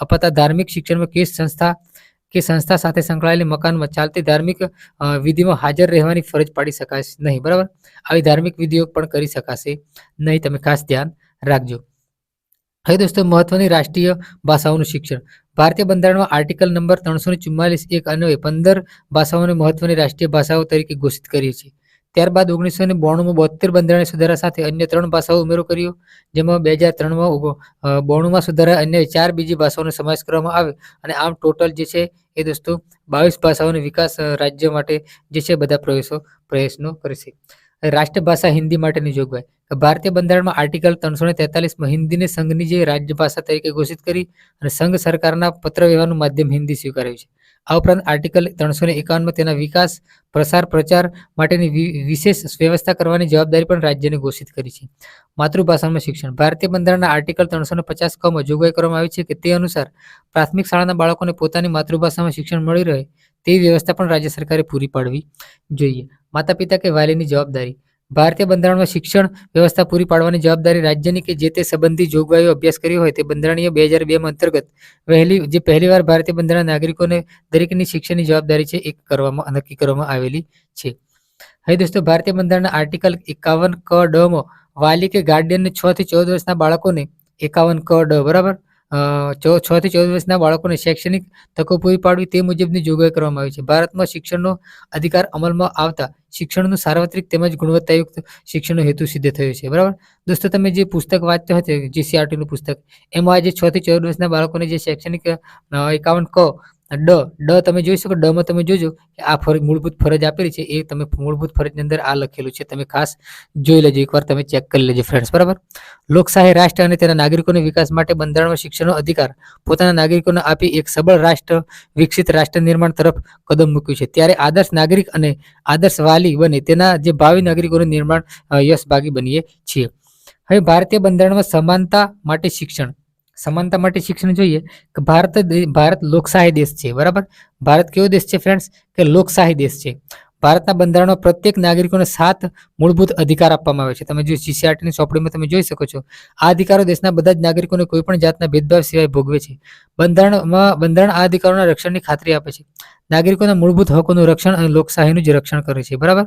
અપાતા ધાર્મિક શિક્ષણમાં સંસ્થા સાથે સંકળાયેલી મકાનમાં ચાલતી ધાર્મિક વિધિમાં હાજર રહેવાની ફરજ પાડી શકાશે નહીં બરાબર. આવી ધાર્મિક વિધિઓ પણ કરી શકાશે નહીં. તમે ખાસ ધ્યાન રાખજો. હવે દોસ્તો મહત્વની રાષ્ટ્રીય ભાષાઓનું શિક્ષણ ભારતીય બંધારણમાં આર્ટિકલ નંબર 344(1) અન્વયે 15 ભાષાઓને મહત્વની રાષ્ટ્રીય ભાષાઓ તરીકે ઘોષિત કરી છે. ત્યારબાદ 1992માં 72 બંધારણીય સુધારા સાથે અન્ય 3 ભાષાઓ ઉમેરો કર્યો જેમાં 2003માં 92માં સુધારા અન્ય 4 બીજી ભાષાઓનો સમાવેશ કરવામાં આવ્યો અને આમ ટોટલ જે છે એ દોસ્તો 22 ભાષાઓનો વિકાસ રાજ્ય માટે જે છે બધા પ્રયત્નો કરશે. રાષ્ટ્રભાષા હિન્દી માટેની જોગવાઈ ભારતીય બંધારણમાં આર્ટિકલ 343માં હિન્દીને સંઘની જે રાજ્યભાષા તરીકે ઘોષિત કરી અને સંઘ સરકારના પત્ર વ્યવહારનું માધ્યમ હિન્દી સ્વીકાર્યું છે. આ ઉપરાંત આર્ટિકલ 351માં તેના વિકાસ, પ્રચાર માટેની વિશેષ વ્યવસ્થા કરવાની જવાબદારી પણ રાજ્યને ઘોષિત કરી છે. માતૃભાષામાં શિક્ષણ ભારતીય બંધારણના આર્ટિકલ 350(ક) જોગવાઈ કરવામાં આવી છે કે તે અનુસાર પ્રાથમિક શાળાના બાળકોને પોતાની માતૃભાષામાં શિક્ષણ મળી રહે તેવી વ્યવસ્થા પણ રાજ્ય સરકારે પૂરી પાડવી જોઈએ. માતા પિતા કે વાલીની જવાબદારી ભારતીય બંધારણમાં શિક્ષણ વ્યવસ્થા પૂરી પાડવાની જવાબદારી રાજ્યની કે જે તે સંબંધી જોગવાઈઓ અભ્યાસ કર્યો હોય તે બંધારણીય 2002 અંતર્ગત પહેલીવાર ભારતીય બંધારણ નાગરિકોને દરેકની શિક્ષણની જવાબદારી છે એ નક્કી કરવામાં આવેલી છે. હવે દોસ્તો ભારતીય બંધારણના આર્ટિકલ 51(ક)(ડ) માં વાલી કે ગાર્ડિયનને 6 થી 14 વર્ષના બાળકોને 51(ક)(ડ) બરાબર 6 થી 14 વર્ષના બાળકોને શૈક્ષણિક તકો પૂરી પાડવી તે મુજબની જોગવાઈ કરવામાં આવી છે. ભારતમાં શિક્ષણનો અધિકાર અમલમાં આવતા શિક્ષણનું સાર્વત્રિક તેમજ ગુણવત્તાયુક્ત શિક્ષણનો હેતુ સિદ્ધ થયો છે બરાબર. દોસ્તો તમે જે પુસ્તક વાંચતા હતા GCERTનું પુસ્તક એમાં આજે 6 થી 14 વર્ષના બાળકોને જે શૈક્ષણિક 51(ક)(ડ) તમે જોઈ શકો. ડમાં તમે જોજો કે આ મૂળભૂત ફરજ આપેલી છે એ તમે મૂળભૂત ફરજની અંદર આ લખેલું છે તમે ખાસ જોઈ લેજો, એકવાર તમે ચેક કરી લેજો ફ્રેન્ડ્સ બરાબર. લોકશાહી રાષ્ટ્ર અને તેના નાગરિકોના વિકાસ માટે બંધારણમાં શિક્ષણનો અધિકાર પોતાના નાગરિકોને આપી એક સબળ રાષ્ટ્ર, વિકસિત રાષ્ટ્ર નિર્માણ તરફ કદમ મૂક્યું છે. ત્યારે આદર્શ નાગરિક અને આદર્શ વાલી બને તેના જે ભાવિ નાગરિકોનું નિર્માણ યશભાગી બનીએ છીએ. હવે ભારતીય બંધારણમાં સમાનતા માટે શિક્ષણ જોઈએ કે ભારત લોકશાહી દેશ છે બરાબર. ભારત કેવો દેશ છે ફ્રેન્ડ્સ કે લોકશાહી દેશ છે. ભારતના બંધારણમાં પ્રત્યેક નાગરિકોને 7 મૂળભૂત અધિકાર આપવામાં આવે છે. તમે જો GCERTની ચોપડીમાં તમે જોઈ શકો છો. આ અધિકારો દેશના બધા જ નાગરિકોને કોઈપણ જાતના ભેદભાવ સિવાય ભોગવે છે. બંધારણ આ અધિકારોના રક્ષણની ખાતરી આપે છે. નાગરિકોના મૂળભૂત હકોનું રક્ષણ અને લોકશાહીનું જ રક્ષણ કરે છે બરાબર.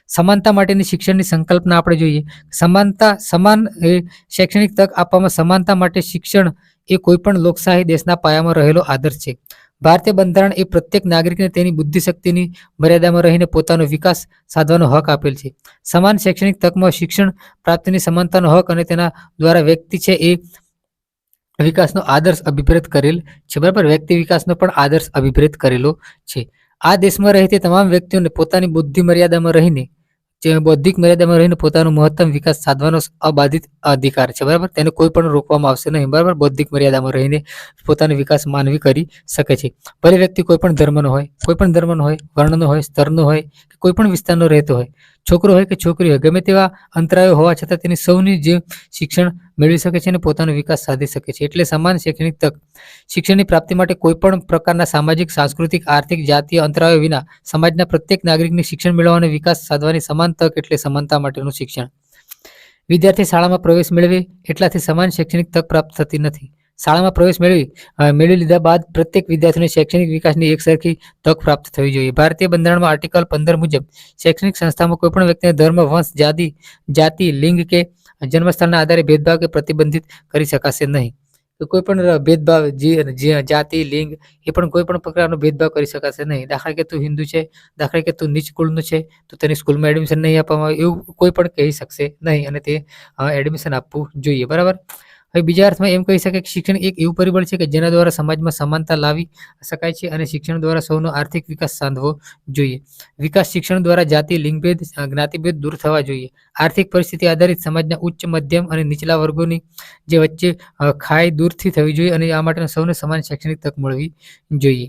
સમાનતા માટેની શિક્ષણની સંકલ્પના આપણે જોઈએ. સમાન શૈક્ષણિક તક આપવામાં સમાનતા માટે શિક્ષણ એ કોઈ પણ લોકશાહી દેશના પાયામાં રહેલો આદર્શ છે. ભારતીય બંધારણ એ પ્રત્યેક નાગરિકને તેની બુદ્ધિશક્તિની મર્યાદામાં રહીને પોતાનો વિકાસ સાધવાનો હક આપેલ છે. સમાન શૈક્ષણિક તકમાં શિક્ષણ પ્રાપ્તિની સમાનતાનો હક અને તેના દ્વારા વ્યક્તિ છે એ વિકાસનો આદર્શ અભિપ્રેત કરેલ છે. બરાબર, વ્યક્તિ વિકાસનો પણ આદર્શ અભિપ્રેત કરેલો છે. આ દેશમાં રહેતી તમામ વ્યક્તિઓને પોતાની બૌદ્ધિક મર્યાદામાં રહીને પોતાનો મહત્તમ વિકાસ સાધવાનો અબાધિત અધિકાર છે. બરાબર, તેને કોઈ પણ રોકવામાં આવશે નહીં. બરાબર, બૌદ્ધિક મર્યાદામાં રહીને પોતાનો વિકાસ માનવી કરી શકે છે. ભલે વ્યક્તિ કોઈ પણ ધર્મનો હોય, વર્ણનો હોય, સ્તરનો હોય કે કોઈ પણ વિસ્તારનો રહેતો હોય, છોકરો હોય કે છોકરી હોય, ગમે તેવા અંતરાયો હોવા છતાં તેની સૌની જે શિક્ષણ મેળવી શકે છે અને પોતાનો વિકાસ સાધી શકે છે. એટલે સમાન શૈક્ષણિક તક શિક્ષણની પ્રાપ્તિ માટે કોઈ પણ પ્રકારના સામાજિક, સાંસ્કૃતિક, આર્થિક, જાતીય અંતરાયો વિના સમાજના પ્રત્યેક નાગરિકને શિક્ષણ મેળવવા અને વિકાસ સાધવાની સમાન તક એટલે સમાનતા માટેનું શિક્ષણ. વિદ્યાર્થી શાળામાં પ્રવેશ મેળવે એટલાથી સમાન શૈક્ષણિક તક પ્રાપ્ત થતી નથી. શાળામાં પ્રવેશ મેળવી લીધા બાદ પ્રત્યેક વિદ્યાર્થીને શૈક્ષણિક વિકાસની એકસરખી તક પ્રાપ્ત થવી જોઈએ. ભારતીય બંધારણમાં આર્ટિકલ 15 મુજબ શૈક્ષણિક સંસ્થામાં કોઈ પણ વ્યક્તિને ધર્મ, વંશ, જાતિ, લિંગ કે જન્મસ્થળના આધારે ભેદભાવ કે પ્રતિબંધિત કરી શકાશે નહીં. તો કોઈ પણ ભેદભાવ, જાતિ, લિંગ એ પણ કોઈ પણ પ્રકારનો ભેદભાવ કરી શકાશે નહીં. દાખલા કે તું હિન્દુ છે, દાખલા કે તું નીચ કુળનો છે તો તેને સ્કૂલમાં એડમિશન નહીં આપવામાં આવે એવું કોઈ પણ કહી શકશે નહીં અને તે એડમિશન આપવું જોઈએ. બરાબર, હવે બીજા અર્થમાં એમ કહી શકાય કે શિક્ષણ એક એવું પરિબળ છે કે જેના દ્વારા સમાજમાં સમાનતા લાવી શકાય છે અને શિક્ષણ દ્વારા સૌનો આર્થિક વિકાસ સાધવો જોઈએ. વિકાસ શિક્ષણ દ્વારા જાતિ, લિંગભેદ, જ્ઞાતિભેદ દૂર થવા જોઈએ. આર્થિક પરિસ્થિતિ આધારિત સમાજના ઉચ્ચ, મધ્યમ અને નીચલા વર્ગોની જે વચ્ચે ખાઈ દૂરથી થવી જોઈએ અને આ માટે સૌને સમાન શૈક્ષણિક તક મળવી જોઈએ.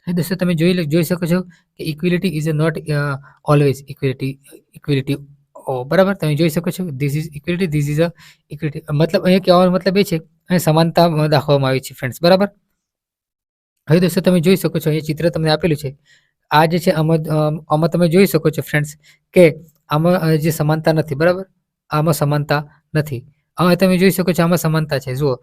દોસ્તો, તમે જોઈ શકો છો કે equality is not always equality. બરાબર, તમે જોઈ શકો છો this is equality, this is equality. મતલબ અહીંયા કહેવાનો મતલબ એ છે અહીં સમાનતા દાખવવામાં આવી છે ફ્રેન્ડ્સ. બરાબર, હવે દોસ્તો તમે જોઈ શકો છો અહીંયા ચિત્ર તમને આપેલું છે. આ જે છે આમાં તમે જોઈ શકો છો ફ્રેન્ડ્સ કે આમાં જે સમાનતા નથી. બરાબર, આમાં સમાનતા નથી. હવે તમે જોઈ શકો છો આમાં સમાનતા છે. જુઓ,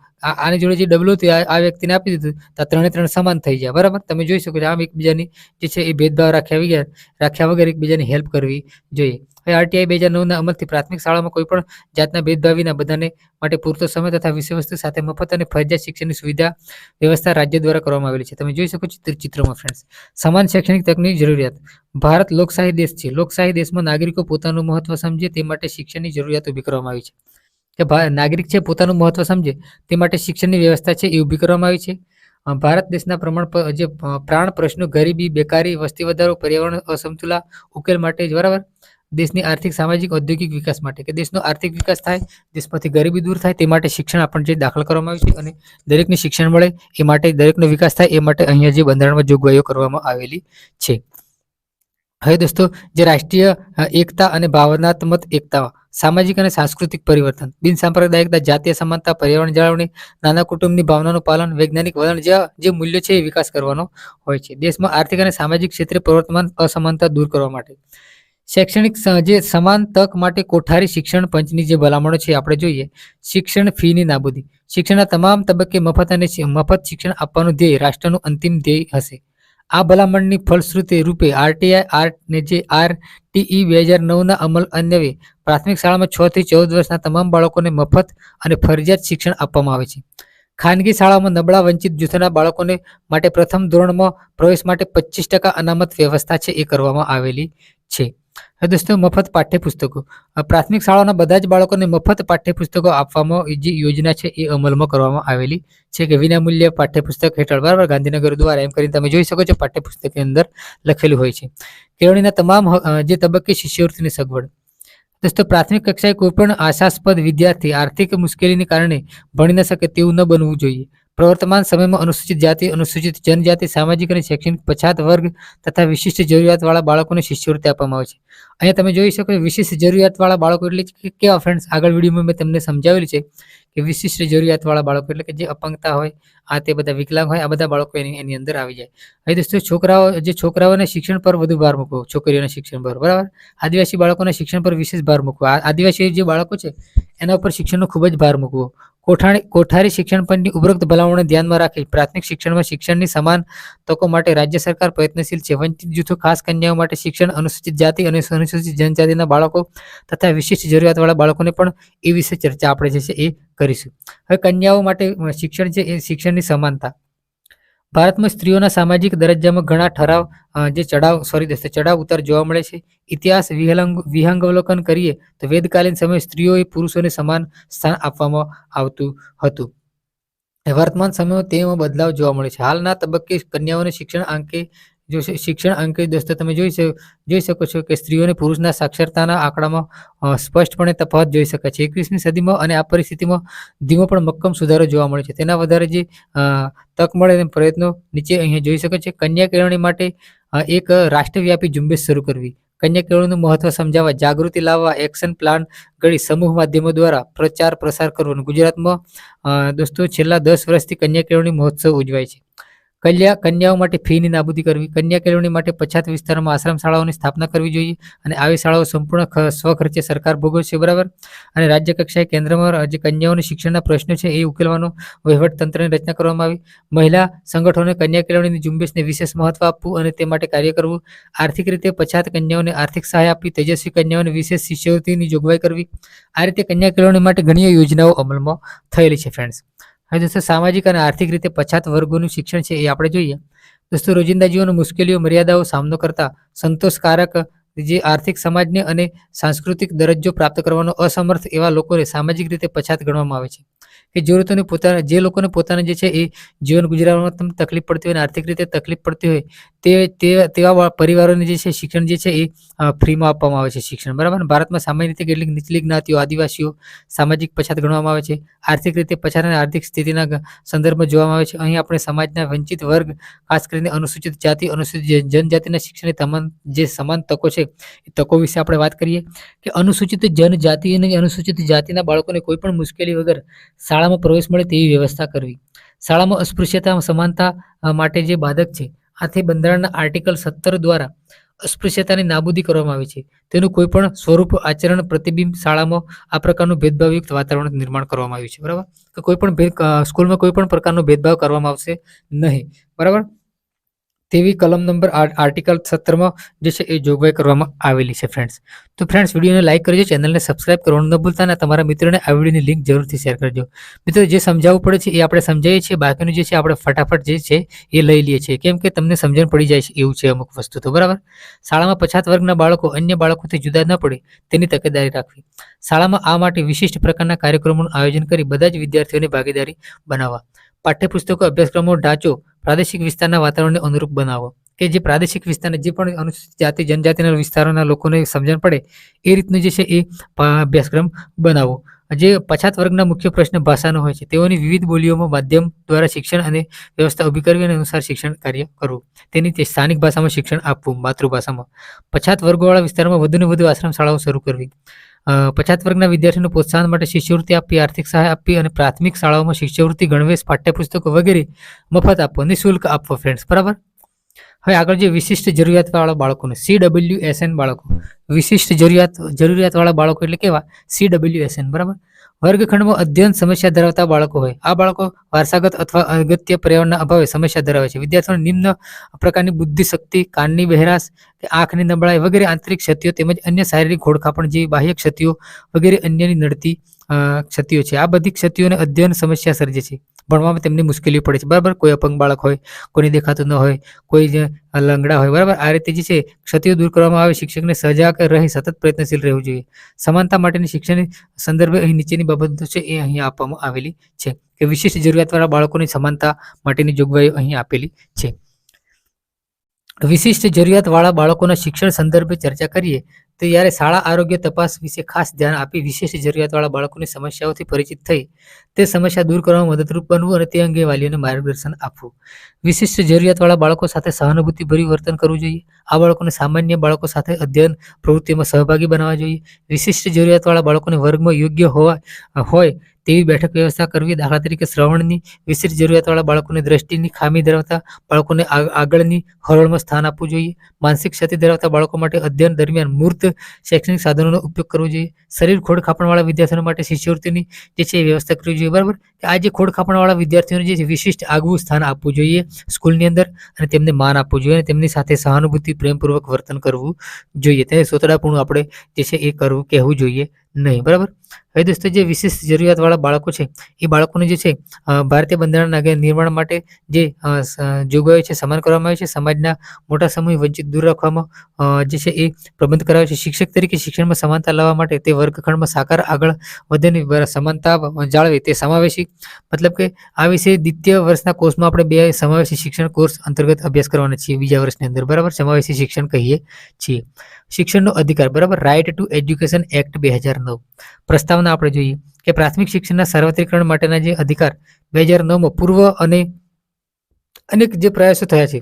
આની જોડે જે ડબલું હતું આ વ્યક્તિને આપી દીધું તો ત્રણે સમાન થઈ જાય. બરાબર, તમે જોઈ શકો છો આમ એકબીજાની જે છે એ ભેદભાવ રાખ્યા વગર એકબીજાની હેલ્પ કરવી જોઈએ. હવે આરટીઆઈ 2009ના અમલથી પ્રાથમિક શાળામાં કોઈ પણ જાતના ભેદભાવ વિના બધાને માટે પૂરતો સમય તથા વિષયવસ્તુ સાથે મફત અને ફરજિયાત શિક્ષણની સુવિધા વ્યવસ્થા રાજ્ય દ્વારા કરવામાં આવેલી છે. તમે જોઈ શકો છો ચિત્રમાં ફ્રેન્ડ્સ. સમાન શૈક્ષણિક તકની જરૂરિયાત. ભારત લોકશાહી દેશ છે. લોકશાહી દેશમાં નાગરિકો પોતાનું મહત્વ સમજે તે માટે શિક્ષણની જરૂરિયાત ઊભી કરવામાં આવી છે. કે નાગરિક છે પોતાનું મહત્વ સમજે તે માટે શિક્ષણની વ્યવસ્થા છે એ ઊભી કરવામાં આવી છે. ભારત દેશના પ્રાણ પ્રશ્નો ગરીબી, બેકારી, વસ્તી વધારો, પર્યાવરણ અસમતુલા ઉકેલ માટે જ. બરાબર, દેશની આર્થિક, સામાજિક, ઔદ્યોગિક વિકાસ માટે કે દેશનો આર્થિક વિકાસ થાય, દેશમાંથી ગરીબી દૂર થાય તે માટે શિક્ષણ આપણને જે દાખલ કરવામાં આવ્યું છે અને દરેકને શિક્ષણ મળે એ માટે, દરેકનો વિકાસ થાય એ માટે અહીંયા જે બંધારણમાં જોગવાઈઓ કરવામાં આવેલી છે. હવે દોસ્તો, જે રાષ્ટ્રીય એકતા અને ભાવનાત્મક એકતા, સામાજિક અને સાંસ્કૃતિક પરિવર્તન, બિનસાંપ્રદાયિકતા, જાતીય સમાનતા, પર્યાવરણ જાળવણી, નાના કુટુંબની ભાવનાનું પાલન, વૈજ્ઞાનિક વલણ જે મૂલ્યો છે એ વિકાસ કરવાનો હોય છે. દેશમાં આર્થિક અને સામાજિક ક્ષેત્રે પ્રવર્તમાન અસમાનતા દૂર કરવા માટે શૈક્ષણિક જે સમાન તક માટે કોઠારી શિક્ષણ પંચની જે ભલામણો છે આપણે જોઈએ. શિક્ષણ ફીની નાબૂદી. શિક્ષણના તમામ તબક્કે મફત શિક્ષણ આપવાનું ધ્યેય રાષ્ટ્રનું અંતિમ ધ્યેય હશે. આ ભલામણની ફલશ્રુતિ રૂપે આરટીઈ 2009ના અમલ અન્વયે પ્રાથમિક શાળામાં 6 થી 14 વર્ષના તમામ બાળકોને મફત અને ફરજિયાત શિક્ષણ આપવામાં આવે છે. ખાનગી શાળામાં નબળા વંચિત જૂથના બાળકોને માટે પ્રથમ ધોરણમાં પ્રવેશ માટે 25% અનામત વ્યવસ્થા છે એ કરવામાં આવેલી છે. દોસ્તો, મફત પાઠ્યપુસ્તકો. પ્રાથમિક શાળાના બધા જ બાળકોને મફત પાઠ્યપુસ્તકો આપવામાં જે યોજના છે એ અમલમાં કરવામાં આવેલી છે કે વિનામૂલ્ય પાઠ્યપુસ્તક હેઠળ. બરાબર, ગાંધીનગર દ્વારા એમ કરીને તમે જોઈ શકો છો પાઠ્યપુસ્તકની અંદર લખેલું હોય છે. કેળવણીના તમામ જે તબક્કે શિષ્યવૃત્તિની સગવડ. દોસ્તો, પ્રાથમિક કક્ષાએ કોઈ પણ આશાસ્પદ વિદ્યાર્થી આર્થિક મુશ્કેલીને કારણે ભણી ન શકે તેવું ન બનવું જોઈએ. પ્રવર્તમાન સમયમાં અનુસૂચિત જાતિ, અનુસૂચિત જનજાતિ, સામાજિક અને શૈક્ષણિક પછાત વર્ગ તથા વિશિષ્ટ જરૂરિયાતવાળા બાળકોને શિષ્યવૃત્તિ આપવામાં આવે છે. અહીંયા તમે જોઈ શકો વિશિષ્ટ જરૂરિયાતવાળા બાળકો એટલે કેવા ફ્રેન્ડ્સ? આગળ વિડીયોમાં મેં તમને સમજાવેલું છે કે વિશિષ્ટ જરૂરિયાતવાળા બાળકો એટલે કે જે અપંગતા હોય, આ તે બધા વિકલાંગ હોય, આ બધા બાળકો એની અંદર આવી જાય. હવે દોસ્તો, છોકરાઓને શિક્ષણ પર વધુ ભાર મૂકવો, છોકરીઓના શિક્ષણ પર. બરાબર, આદિવાસી બાળકોના શિક્ષણ પર વિશેષ ભાર મૂકવો. આદિવાસી જે બાળકો છે એના ઉપર શિક્ષણનો ખૂબ જ ભાર મૂકવો. કોઠારી શિક્ષણ પરની ઉપરોક્ત ભલામણોને ધ્યાનમાં રાખી પ્રાથમિક શિક્ષણમાં શિક્ષણની સમાન તકો માટે રાજ્ય સરકાર પ્રયત્નશીલ છે. વંચિત જૂથો, ખાસ કન્યાઓ માટે શિક્ષણ, અનુસૂચિત જાતિ અને અનુસૂચિત જનજાતિના બાળકો તથા વિશિષ્ટ જરૂરિયાતવાળા બાળકોને પણ એ વિશે ચર્ચા આપણે જે છે એ કરીશું. હવે કન્યાઓ માટે શિક્ષણ છે એ શિક્ષણની સમાનતા. ભારતમાં સ્ત્રીઓના સામાજિક દરજ્જામાં ઘણા ચડાવ ઉતાર જોવા મળે છે. ઇતિહાસ વિહંગાવલોકન કરીએ તો વેદકાલીન સમયે સ્ત્રીઓએ પુરુષોને સમાન સ્થાન આપવામાં આવતું હતું. વર્તમાન સમયમાં તેમાં બદલાવ જોવા મળે છે. હાલના તબક્કે કન્યાઓને શિક્ષણ અંકે દોસ્તો તમે જોઈ શકો છો કે સ્ત્રીઓને પુરુષના સાક્ષરતાના આંકડામાં સ્પષ્ટપણે તફાવત જોઈ શકાય છે. 21મી સદીમાં અને આ પરિસ્થિતિમાં ધીમો પણ મક્કમ સુધારો જોવા મળે છે. તેના વધારે જે તક મળે તેમ પ્રયત્નો નીચે અહીંયા જોઈ શકે છે. કન્યા કેળવણી માટે એક રાષ્ટ્રવ્યાપી ઝુંબેશ શરૂ કરવી, કન્યા કેળવણીનું મહત્વ સમજાવવા, જાગૃતિ લાવવા, એક્શન પ્લાન ઘડી સમૂહ માધ્યમો દ્વારા પ્રચાર પ્રસાર કરવો. ગુજરાતમાં દોસ્તો છેલ્લા 10 વર્ષથી કન્યા કેળવણી મહોત્સવ ઉજવાય છે. કન્યાઓ માટે ફીની નાબૂદી કરવી, કન્યા કેળવણી માટે પછાત વિસ્તારોમાં આશ્રમ શાળાઓની સ્થાપના કરવી જોઈએ અને આવી શાળાઓ સંપૂર્ણ સ્વખર્ચે સરકાર ભોગવશે, બરાબર. અને રાજ્ય કક્ષાએ કેન્દ્રમાં જે કન્યાઓની શિક્ષણના પ્રશ્નો છે એ ઉકેલવાનો વહીવટ તંત્રની રચના કરવામાં આવી. મહિલા સંગઠનોને કન્યા કેળવણીની ઝુંબેશને વિશેષ મહત્વ આપવું અને તે માટે કાર્ય કરવું. આર્થિક રીતે પછાત કન્યાઓને આર્થિક સહાય આપવી, તેજસ્વી કન્યાઓને વિશેષ શિષ્યવૃત્તિની જોગવાઈ કરવી. આ રીતે કન્યા કેળવણી માટે ઘણી યોજનાઓ અમલમાં થયેલી છે ફ્રેન્ડ્સ. હવે દોસ્તો સામાજિક અને આર્થિક રીતે પછાત વર્ગોનું શિક્ષણ છે એ આપણે જોઈએ. દોસ્તો રોજિંદા જીવનની મુશ્કેલીઓ મર્યાદાઓ સામનો કરતા સંતોષકારક જે આર્થિક, સમાજને અને સાંસ્કૃતિક દરજ્જો પ્રાપ્ત કરવાનો અસમર્થ એવા લોકોને સામાજિક રીતે પછાત ગણવામાં આવે છે. કે જે લોકોને પોતાના જે છે એ જીવન ગુજારવામાં તકલીફ પડતી હોય અને આર્થિક રીતે તકલીફ પડતી હોય તેવા પરિવારોને જે છે શિક્ષણ જે છે એ ફ્રીમાં આપવામાં આવે છે શિક્ષણ, બરાબર. ભારતમાં સામાન્ય રીતે કેટલીક નીચલી જ્ઞાતિઓ, આદિવાસીઓ સામાજિક પછાત ગણવામાં આવે છે. આર્થિક રીતે પછાત અને આર્થિક સ્થિતિના સંદર્ભમાં જોવામાં આવે છે. અહીં આપણે સમાજના વંચિત વર્ગ, ખાસ કરીને અનુસૂચિત જાતિ, અનુસૂચિત જનજાતિના શિક્ષણની જે સમાન તકો છે એ તકો વિશે આપણે વાત કરીએ કે અનુસૂચિત જનજાતિ અને અનુસૂચિત જાતિના બાળકોને કોઈ પણ મુશ્કેલી વગર શાળામાં પ્રવેશ મળે તેવી વ્યવસ્થા કરવી. શાળામાં અસ્પૃશ્યતા સમાનતા માટે જે બાધક છે, આથી બંધારણના આર્ટિકલ 17 દ્વારા અસ્પૃશ્યતાની નાબૂદી કરવામાં આવી છે. તેનું કોઈ પણ સ્વરૂપ, આચરણ, પ્રતિબિંબ શાળામાં આ પ્રકારનું ભેદભાવયુક્ત વાતાવરણ નિર્માણ કરવામાં આવ્યું છે, બરાબર. કે કોઈ પણ સ્કૂલમાં કોઈ પણ પ્રકારનો ભેદભાવ કરવામાં આવશે નહીં, બરાબર. તેવી કલમ નંબર આર્ટિકલ 17માં જે છે એ જોગવાઈ કરવામાં આવેલી છે ફ્રેન્ડ્સ. તો ફ્રેન્ડ્સ વિડીયોને લાઇક કરજો, ચેનલને સબસ્ક્રાઇબ કરવાનું ન ભૂલતા અને તમારા મિત્રોને આ વિડીયોની લિંક જરૂરથી શેર કરજો. મિત્રો, જે સમજાવવું પડે છે એ આપણે સમજાવીએ છીએ, બાકીનું જે છે આપણે ફટાફટ જે છે એ લઈ લઈએ છીએ, કેમ કે તમને સમજણ પડી જાય છે એવું છે અમુક વસ્તુ તો, બરાબર. શાળામાં પછાત વર્ગના બાળકો અન્ય બાળકોથી જુદા ન પડે તેની તકેદારી રાખવી. શાળામાં આ માટે વિશિષ્ટ પ્રકારના કાર્યક્રમોનું આયોજન કરી બધા જ વિદ્યાર્થીઓને ભાગીદારી બનાવવા. પાઠ્યપુસ્તકો, અભ્યાસક્રમો ઢાંચો પ્રાદેશિક વિસ્તારના વાતાવરણને અનુરૂપ બનાવો, કે જે પ્રાદેશિક વિસ્તારના જે પણ અનુસૂચિત જાતિ, જનજાતિના વિસ્તારોના લોકોને સમજણ પડે એ રીતનું જે છે એ અભ્યાસક્રમ બનાવો. જે પછાત વર્ગના મુખ્ય પ્રશ્ન ભાષાનો હોય છે, તેઓની વિવિધ બોલીઓમાં માધ્યમ દ્વારા શિક્ષણ અને વ્યવસ્થા ઊભી કરવી અને અનુસાર શિક્ષણ કાર્ય કરવું. તેની તે સ્થાનિક ભાષામાં શિક્ષણ આપવું, માતૃભાષામાં. પછાત વર્ગોવાળા વિસ્તારમાં વધુને વધુ આશ્રમ શાળાઓ શરૂ કરવી. પછાત વર્ગના વિદ્યાર્થીઓને પ્રોત્સાહન માટે શિષ્યવૃત્તિ આપવી, આર્થિક સહાય આપવી અને પ્રાથમિક શાળાઓમાં શિષ્યવૃત્તિ, ગણવેશ, પાઠ્યપુસ્તકો વગેરે મફત આપવો, નિઃશુલ્ક આપવો ફ્રેન્ડ્સ, બરાબર. હવે આગળ જે વિશિષ્ટ જરૂરિયાતવાળા બાળકોને CWSN બાળકો, વિશિષ્ટ જરૂરિયાતવાળા બાળકો એટલે કેવા? CWSN, બરાબર. વર્ગખંડમાં અધ્યયન સમસ્યા ધરાવતા બાળકો હોય. આ બાળકો વારસાગત અથવા અગત્ય પર્યાવરણના અભાવે સમસ્યા ધરાવે છે. વિદ્યાર્થીઓને નિમ્ન પ્રકારની બુદ્ધિ શક્તિ, કાનની બહેરાશ, આંખની નબળાઈ વગેરે આંતરિક ક્ષતિઓ તેમજ અન્ય શારીરિક ઘોડખાપણ જેવી બાહ્ય ક્ષતિઓ વગેરે અન્યની નડતી ક્ષતિઓ છે. આ બધી ક્ષતિઓને અધ્યયન સમસ્યા સર્જે છે. ભણવામાં તેમની મુશ્કેલીઓ પડે છે, બરાબર. કોઈ અપંગ બાળક હોય, કોઈને દેખાતું ન હોય, કોઈ જે લંગડા હોય, બરાબર. આ રીતે જે છે ક્ષતિઓ દૂર કરવામાં આવે. શિક્ષકને સજાગ રહી સતત પ્રયત્નશીલ રહેવું જોઈએ. સમાનતા માટેની શિક્ષણની સંદર્ભે અહીં નીચેની બાબતો છે એ અહીં આપવામાં આવેલી છે કે વિશિષ્ટ જરૂરિયાતવાળા બાળકોની સમાનતા માટેની જોગવાઈઓ અહીં આપેલી છે. વિશિષ્ટ જરૂરિયાતવાળા બાળકોના શિક્ષણ સંદર્ભે ચર્ચા કરીએ તો જ્યારે શાળા આરોગ્ય તપાસ વિશે ખાસ ધ્યાન આપી વિશિષ્ટ જરૂરિયાતવાળા બાળકોની સમસ્યાઓથી પરિચિત થઈ તે સમસ્યા દૂર કરવામાં મદદરૂપ બનવું અને તે અંગે વાલીઓને માર્ગદર્શન આપવું. વિશિષ્ટ જરૂરિયાતવાળા બાળકો સાથે સહાનુભૂતિભર્યું વર્તન કરવું જોઈએ. આ બાળકોને સામાન્ય બાળકો સાથે અધ્યયન પ્રવૃત્તિઓમાં સહભાગી બનાવવા જોઈએ. વિશિષ્ટ જરૂરિયાતવાળા બાળકોને વર્ગમાં યોગ્ય હોય તેવી બેઠક વ્યવસ્થા કરવી. દાખલા તરીકે શ્રવણની વિશેષ જરૂરિયાતવાળા બાળકોને દ્રષ્ટિની ખામી ધરાવતા બાળકોને આગળની હરોળમાં સ્થાન આપવું જોઈએ. માનસિક ક્ષતિ ધરાવતા બાળકો માટે અધ્યયન દરમિયાન મૂર્ત શૈક્ષણિક સાધનોનો ઉપયોગ કરવો જોઈએ. શરીર ખોડ ખાપણવાળા વિદ્યાર્થીઓ માટે શિષ્યવૃત્તિની જે છે એ વ્યવસ્થા કરવી જોઈએ. બરાબર, કે આ જે ખોડ ખાપણવાળા વિદ્યાર્થીઓને જે છે વિશિષ્ટ આગવું સ્થાન આપવું જોઈએ સ્કૂલની અંદર, અને તેમને માન આપવું જોઈએ અને તેમની સાથે સહાનુભૂતિ પ્રેમપૂર્વક વર્તન કરવું જોઈએ. તેને સોતડાપણું આપણે જે છે એ કરવું કહેવું જોઈએ નહીં. બરાબર, હવે દોસ્તો જે વિશેષ જરૂરિયાતવાળા બાળકો છે એ બાળકોને જે છે ભારતીય બંધારણના નિર્માણ માટે જે જોગવાઈઓ છે સમાન કરવામાં આવે છે. સમાજના મોટા સમૂહ વંચિત દૂર રાખવામાં જે છે એ પ્રબંધ કરાવે છે. શિક્ષક તરીકે શિક્ષણમાં સમાનતા લાવવા માટે તે વર્ગખંડમાં સાકાર આગળ વધેની સમાનતા જાળવે તે સમાવેશી, મતલબ કે આ વિશે દ્વિતીય વર્ષના કોર્સમાં આપણે 2 સમાવેશી શિક્ષણ કોર્સ અંતર્ગત અભ્યાસ કરવાના છીએ બીજા વર્ષની અંદર. બરાબર, સમાવેશી શિક્ષણ કહીએ છીએ. શિક્ષણનો અધિકાર. બરાબર, રાઇટ ટુ એજ્યુકેશન એક્ટ 2009 પ્રસ્તાવના આપણે જોઈએ કે પ્રાથમિક શિક્ષણના સાર્વત્રિકરણ માટેના જે અધિકાર 2009માં પૂર્વ અને અનેક જે પ્રયાસો થયા છે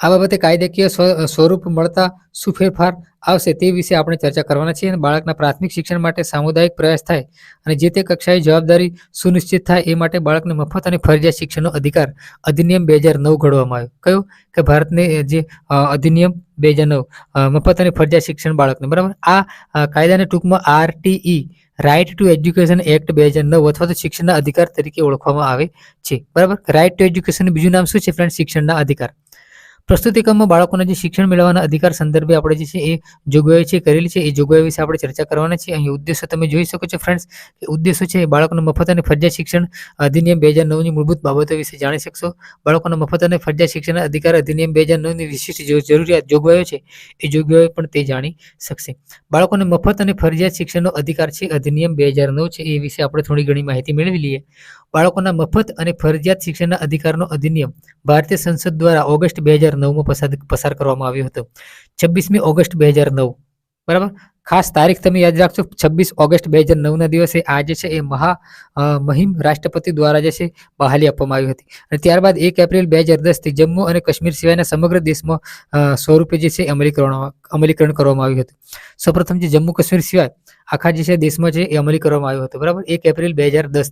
આ બાબતે કાયદાકીય સ્વરૂપ મળતા શું ફેરફાર આવશે તે વિશે આપણે ચર્ચા કરવાના છીએ. અને બાળકના પ્રાથમિક શિક્ષણ માટે સામુદાયિક પ્રયાસ થાય અને જે તે કક્ષાએ જવાબદારી સુનિશ્ચિત થાય એ માટે બાળકને મફત અને ફરજિયાત શિક્ષણનો અધિકાર અધિનિયમ 2009 ઘડવામાં આવ્યો. કયો કે ભારતને જે અધિનિયમ 2009 મફત અને ફરજિયાત શિક્ષણ બાળકને. બરાબર, આ કાયદાને ટૂંકમાં RTE right to education act 2009 અથવા તો શિક્ષણના અધિકાર તરીકે ઓળખવામાં આવે છે. બરાબર, રાઇટ ટુ એજ્યુકેશન બીજું નામ શું છે ફ્રેન્ડ? શિક્ષણના અધિકાર. પ્રસ્તુત એકમમાં બાળકોના જે શિક્ષણ મેળવવાના અધિકાર સંદર્ભે આપણે જે છે એ જોગવાઈ છે કરેલી છે. એ જોગવાઈ વિશે આપણે ચર્ચા કરવાના છીએ. અહીં ઉદ્દેશો તમે જોઈ શકો છો ફ્રેન્ડ્સ, કે ઉદ્દેશો છે બાળકોનું મફત અને ફરજિયાત શિક્ષણ અધિનિયમ 2009 ની મૂળભૂત બાબતો વિશે જાણી શકશો. બાળકોના મફત અને ફરજિયાત શિક્ષણ અધિકાર અધિનિયમ 2009 ની વિશિષ્ટ જરૂરિયાત જોગવાઈઓ છે એ જોગવાઈઓ પણ તે જાણી શકશે. બાળકોને મફત અને ફરજિયાત શિક્ષણનો અધિકાર છે અધિનિયમ 2009 છે એ વિશે આપણે થોડી ઘણી માહિતી મેળવી લઈએ. બાળકોના મફત અને ફરજિયાત શિક્ષણના અધિકારનો અધિનિયમ ભારતીય સંસદ દ્વારા ઓગસ્ટ 2009માં પસાર કરવામાં આવ્યો હતો. 26મી ઓગસ્ટ 2009. બરાબર, ખાસ તારીખ તમે યાદ રાખજો. 26 ઓગસ્ટ 2009 ના દિવસે આ જે છે એ મહિમ રાષ્ટ્રપતિ દ્વારા જે છે બહાલી આપવામાં આવી હતી. અને ત્યારબાદ 1 એપ્રિલ 2010 થી જમ્મુ અને કાશ્મીર સિવાયના સમગ્ર દેશમાં સ્વરૂપે જે છે અમલીકરણ કરવામાં આવ્યું હતું. સૌપ્રથમ જે જમ્મુ કાશ્મીર સિવાય આખા જે છે દેશમાં છે એ અમલી કરવામાં આવ્યો હતો. બરાબર, 1 એપ્રિલ 2010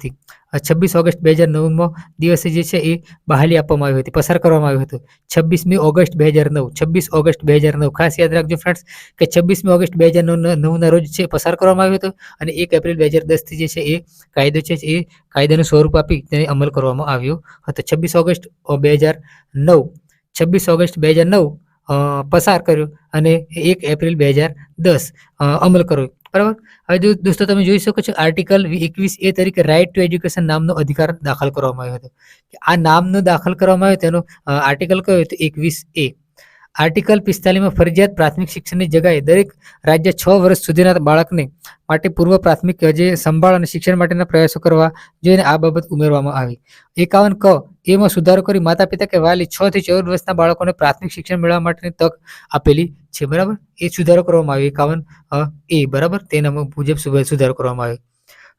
થી 26 ઓગસ્ટ 2009 દિવસે જે છે એ બહાલી આપવામાં આવી હતી, પસાર કરવામાં આવ્યું હતું. 26મી ઓગસ્ટ 2009, 26 ઓગસ્ટ 2009 ખાસ યાદ રાખજો ફ્રેન્ડ્સ કે 26મી ઓગસ્ટ 2009 ના રોજ છે પસાર કરવામાં આવ્યો હતો. અને 1 એપ્રિલ 2010 થી જે છે એ કાયદો છે એ કાયદાનું સ્વરૂપ આપી તેને અમલ કરવામાં આવ્યો હતો. 26 ઓગસ્ટ 2009 પસાર કર્યો અને 1 એપ્રિલ 2010 અમલ કર્યો. બરાબર, હવે દોસ્તો તમે જોઈ શકો છો આર્ટિકલ 21A તરીકે રાઇટ ટુ એજ્યુકેશન નામનો અધિકાર દાખલ કરવામાં આવ્યો હતો. આ નામનો દાખલ કરવામાં આવ્યો તેનો આર્ટિકલ કયો હતો? 21A. આર્ટિકલ 45માં ફરજિયાત પ્રાથમિક શિક્ષણની જગ્યાએ દરેક રાજ્ય 6 વર્ષ સુધીના બાળકને માટે પૂર્વ પ્રાથમિક જે સંભાળ અને શિક્ષણ માટેના પ્રયાસો કરવા જોઈએ આ બાબત ઉમેરવામાં આવી. 51 ક એમાં સુધારો કરી માતા પિતા કે વાલી 6 થી 14 વર્ષના બાળકોને પ્રાથમિક શિક્ષણ મેળવવા માટેની તક આપેલી છે. બરાબર, એ સુધારો કરવામાં આવ્યો 51 એ. બરાબર, તેના મુજબ સુધારો કરવામાં આવ્યો.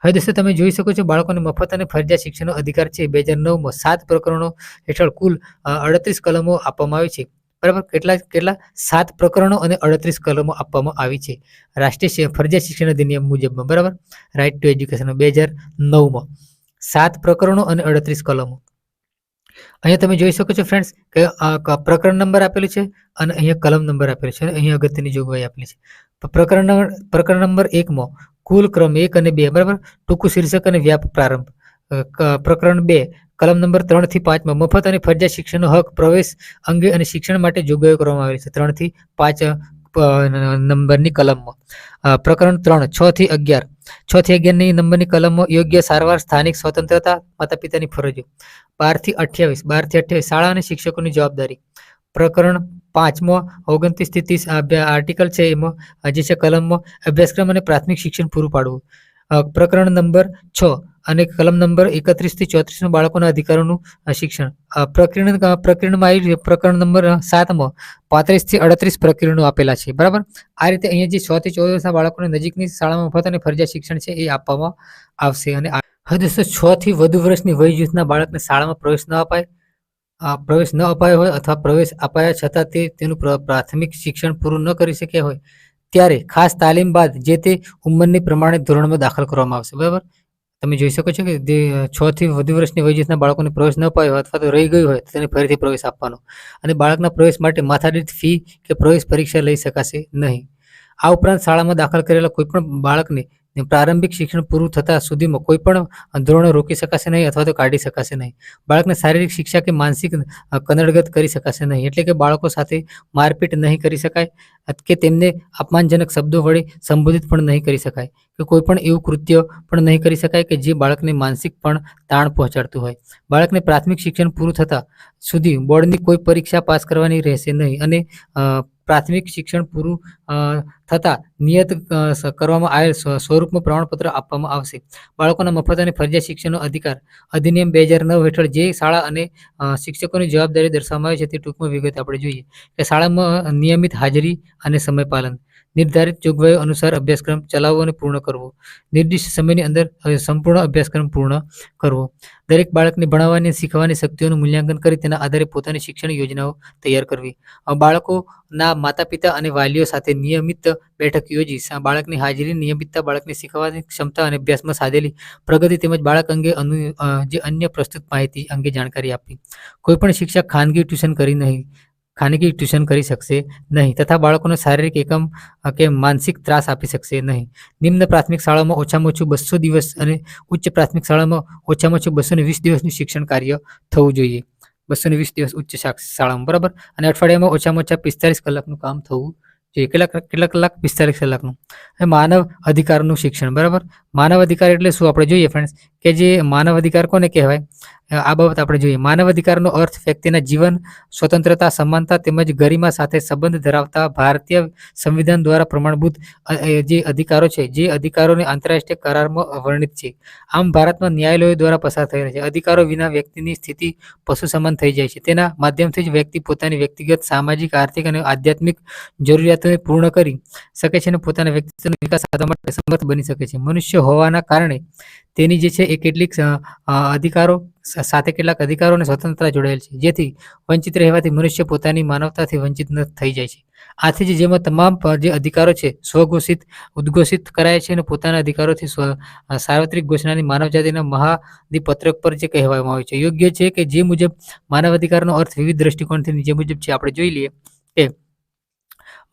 હવે દોસ્તો તમે જોઈ શકો છો બાળકોને મફત અને ફરજિયાત શિક્ષણનો અધિકાર છે 2009માં 7 પ્રકરણો હેઠળ કુલ 38 કલમો આપવામાં આવી છે. બરાબર, કેટલા 7 પ્રકરણો અને 38 કલમો આપવામાં આવી છે રાષ્ટ્રીય ફરજિયાત શિક્ષણ અધિનિયમ મુજબમાં. બરાબર, રાઇટ ટુ એજ્યુકેશન 2009માં 7 પ્રકરણો અને 38 કલમો. અહીંયા તમે જોઈ શકો છો ફ્રેન્ડ્સ કે પ્રકરણ નંબર આપેલું છે અને અહીંયા કલમ નંબર આપેલો છે અને અહીંયા અગત્યની જોગવાઈ આપેલી છે. પ્રકરણ નંબર 1માં કુલ ક્રમ 1 અને 2. બરાબર, ટૂંકું શીર્ષક અને વ્યાપક પ્રારંભ. પ્રકરણ 2 કલમ નંબર 3 થી 5માં મફત અને ફરજિયાત શિક્ષણનો હક પ્રવેશ અંગે અને શિક્ષણ માટે જોગવાઈઓ કરવામાં આવેલી છે 3 થી 5 નંબરની કલમમાં. પ્રકરણ 3 6 થી 11 ની નંબરની કલમમાં યોગ્ય સારવાર, સ્થાનિક સ્વતંત્રતા, માતા પિતાની ફરજો. 12 થી 28 શાળા અને શિક્ષકોની જવાબદારી. પ્રકરણ 5માં 29 થી 30 આર્ટિકલ છે એમાં જે છે કલમમાં અભ્યાસક્રમ અને પ્રાથમિક શિક્ષણ પૂરું પાડવું. પ્રકરણ નંબર 6 અને કલમ નંબર 31 થી 34 બાળકોના અધિકારોનું શિક્ષણ. પ્રકરણમાં પ્રકરણ નંબર 7માં 35 થી 38 પ્રકરણો આપેલા છે. બરાબર, આ રીતે અહીંયા જે 6 થી 14 વર્ષના બાળકોને નજીકની શાળામાં મફત અને ફરજિયાત શિક્ષણ છે એ આપવામાં આવશે. અને હવે દોસ્તો 6 થી વધુ વર્ષની વય જૂથના બાળકને શાળામાં પ્રવેશ ન અપાયો હોય અથવા પ્રવેશ અપાયા છતાં તેનું પ્રાથમિક શિક્ષણ પૂરું ન કરી શક્યા હોય ત્યારે ખાસ તાલીમ બાદ જે તે ઉંમરની પ્રમાણે ધોરણમાં દાખલ કરવામાં આવશે. બરાબર, તમે જોઈ શકો છો કે જે 6 થી વધુ વર્ષની વય જૂથના બાળકોને પ્રવેશ ન પાયો અથવા તો રહી ગયું હોય તો તેને ફરીથી પ્રવેશ આપવાનો અને બાળકના પ્રવેશ માટે માથાદીઠ ફી કે પ્રવેશ પરીક્ષા લઈ શકાશે નહીં. આ ઉપરાંત શાળામાં દાખલ કરેલા કોઈ પણ બાળકને પ્રારંભિક શિક્ષણ પૂરું થતા સુધીમાં કોઈ પણ ધોરણે રોકી શકાશે નહીં અથવા તો કાઢી શકાશે નહીં. બાળકને શારીરિક શિક્ષા કે માનસિક કનડગત કરી શકાશે નહીં, એટલે કે બાળકો સાથે મારપીટ નહીં કરી શકાય કે તેમને અપમાનજનક શબ્દો વડે સંબોધિત પણ નહીં કરી શકાય કે કોઈ પણ એવું કૃત્ય પણ નહીં કરી શકાય કે જે બાળકને માનસિક પણ તાણ પહોંચાડતું હોય. બાળકને પ્રાથમિક શિક્ષણ પૂરું થતા સુધી બોર્ડની કોઈ પરીક્ષા પાસ કરવાની રહેશે નહીં અને પ્રાથમિક શિક્ષણ પૂરું થતાં નિયત કરવામાં આવેલ સ્વરૂપમાં પ્રમાણપત્ર આપવામાં આવશે. બાળકોના મફત અને ફરજિયાત શિક્ષણનો અધિકાર અધિનિયમ 2009 હેઠળ જે શાળા અને શિક્ષકોની જવાબદારી દર્શાવવામાં આવી છે તે ટૂંકમાં વિગત આપણે જોઈએ કે શાળામાં નિયમિત હાજરી અને સમયપાલન, નિર્ધારિત જોગવાઈઓ અનુસાર અભ્યાસક્રમ ચલાવવો અને પૂર્ણ કરવો, નિર્દિષ્ટ સમયની અંદર સંપૂર્ણ અભ્યાસક્રમ પૂર્ણ કરવો, દરેક બાળકને ભણાવવાની અને શીખવાની શક્તિઓનું મૂલ્યાંકન કરી તેના આધારે પોતાની શિક્ષણ યોજનાઓ તૈયાર કરવી, બાળકોના માતા પિતા અને વાલીઓ સાથે નિયમિત બેઠક યોજી બાળકની હાજરી, નિયમિતતા, બાળકની શીખવાની ક્ષમતા અને અભ્યાસમાં સાધેલી પ્રગતિ તેમજ બાળક અંગે જે અન્ય પ્રસ્તુત માહિતી અંગે જાણકારી આપવી. કોઈપણ શિક્ષક ખાનગી ટ્યુશન કરી શકશે નહીં તથા બાળકોને શારીરિક એકમ કે માનસિક ત્રાસ આપી શકશે નહીં. નિમ્ન પ્રાથમિક શાળામાં ઓછામાં ઓછું 200 દિવસ અને ઉચ્ચ પ્રાથમિક શાળામાં ઓછામાં ઓછું 220 દિવસનું શિક્ષણ કાર્ય થવું જોઈએ. 220 દિવસ ઉચ્ચ શાળામાં, બરાબર, અને અઠવાડિયામાં ઓછામાં ઓછા 45 કલાકનું કામ થવું જોઈએ. કેટલા કલાક? 45 કલાકનું. માનવ અધિકારનું શિક્ષણ, બરાબર. માનવ અધિકાર એટલે શું આપણે જોઈએ ફ્રેન્ડ્સ કે જે માનવ અધિકાર કોને કહેવાય આ બાબત આપણે જોઈએ. માનવ અધિકારનો અર્થ વ્યક્તિના જીવન, સ્વતંત્રતા, સમાનતા તેમજ ગરિમા સાથે સંબંધ ધરાવતા ભારતીય સંવિધાન દ્વારા પ્રમાણભૂત જે અધિકારો છે, જે અધિકારોને આંતરરાષ્ટ્રીય કરારમાં વર્ણિત છે. આમ ભારતમાં ન્યાયાલયો દ્વારા પસાર થયેલા છે. અધિકારો વિના વ્યક્તિની સ્થિતિ પશુ સમાન થઈ જાય છે. તેના માધ્યમથી જ વ્યક્તિ પોતાની વ્યક્તિગત, સામાજિક, આર્થિક અને આધ્યાત્મિક જરૂરિયાતોને પૂર્ણ કરી શકે છે અને પોતાના વ્યક્તિત્વનો વિકાસ સાધવા માટે સમર્થ બની શકે છે. મનુષ્ય હોવાના કારણે તેની જે છે એ કેટલીક અધિકારો સાથે કેટલાક અધિકારો અને સ્વતંત્રતા જોડાયેલ છે, જેથી વંચિત રહેવાથી મનુષ્ય પોતાની માનવતાથી વંચિત ન થઈ જાય છે. આથી જ જેમાં તમામ જે અધિકારો છે સ્વઘોષિત, ઉદ્ઘોષિત કરાય છે અને પોતાના અધિકારોથી સાર્વત્રિક ઘોષણાની માનવજાતિના મહાધિપત્રક પર જે કહેવામાં આવે છે. યોગ્ય છે કે જે મુજબ માનવ અધિકારનો અર્થ વિવિધ દ્રષ્ટિકોણથી નીચે મુજબ છે. આપણે જોઈ લઈએ કે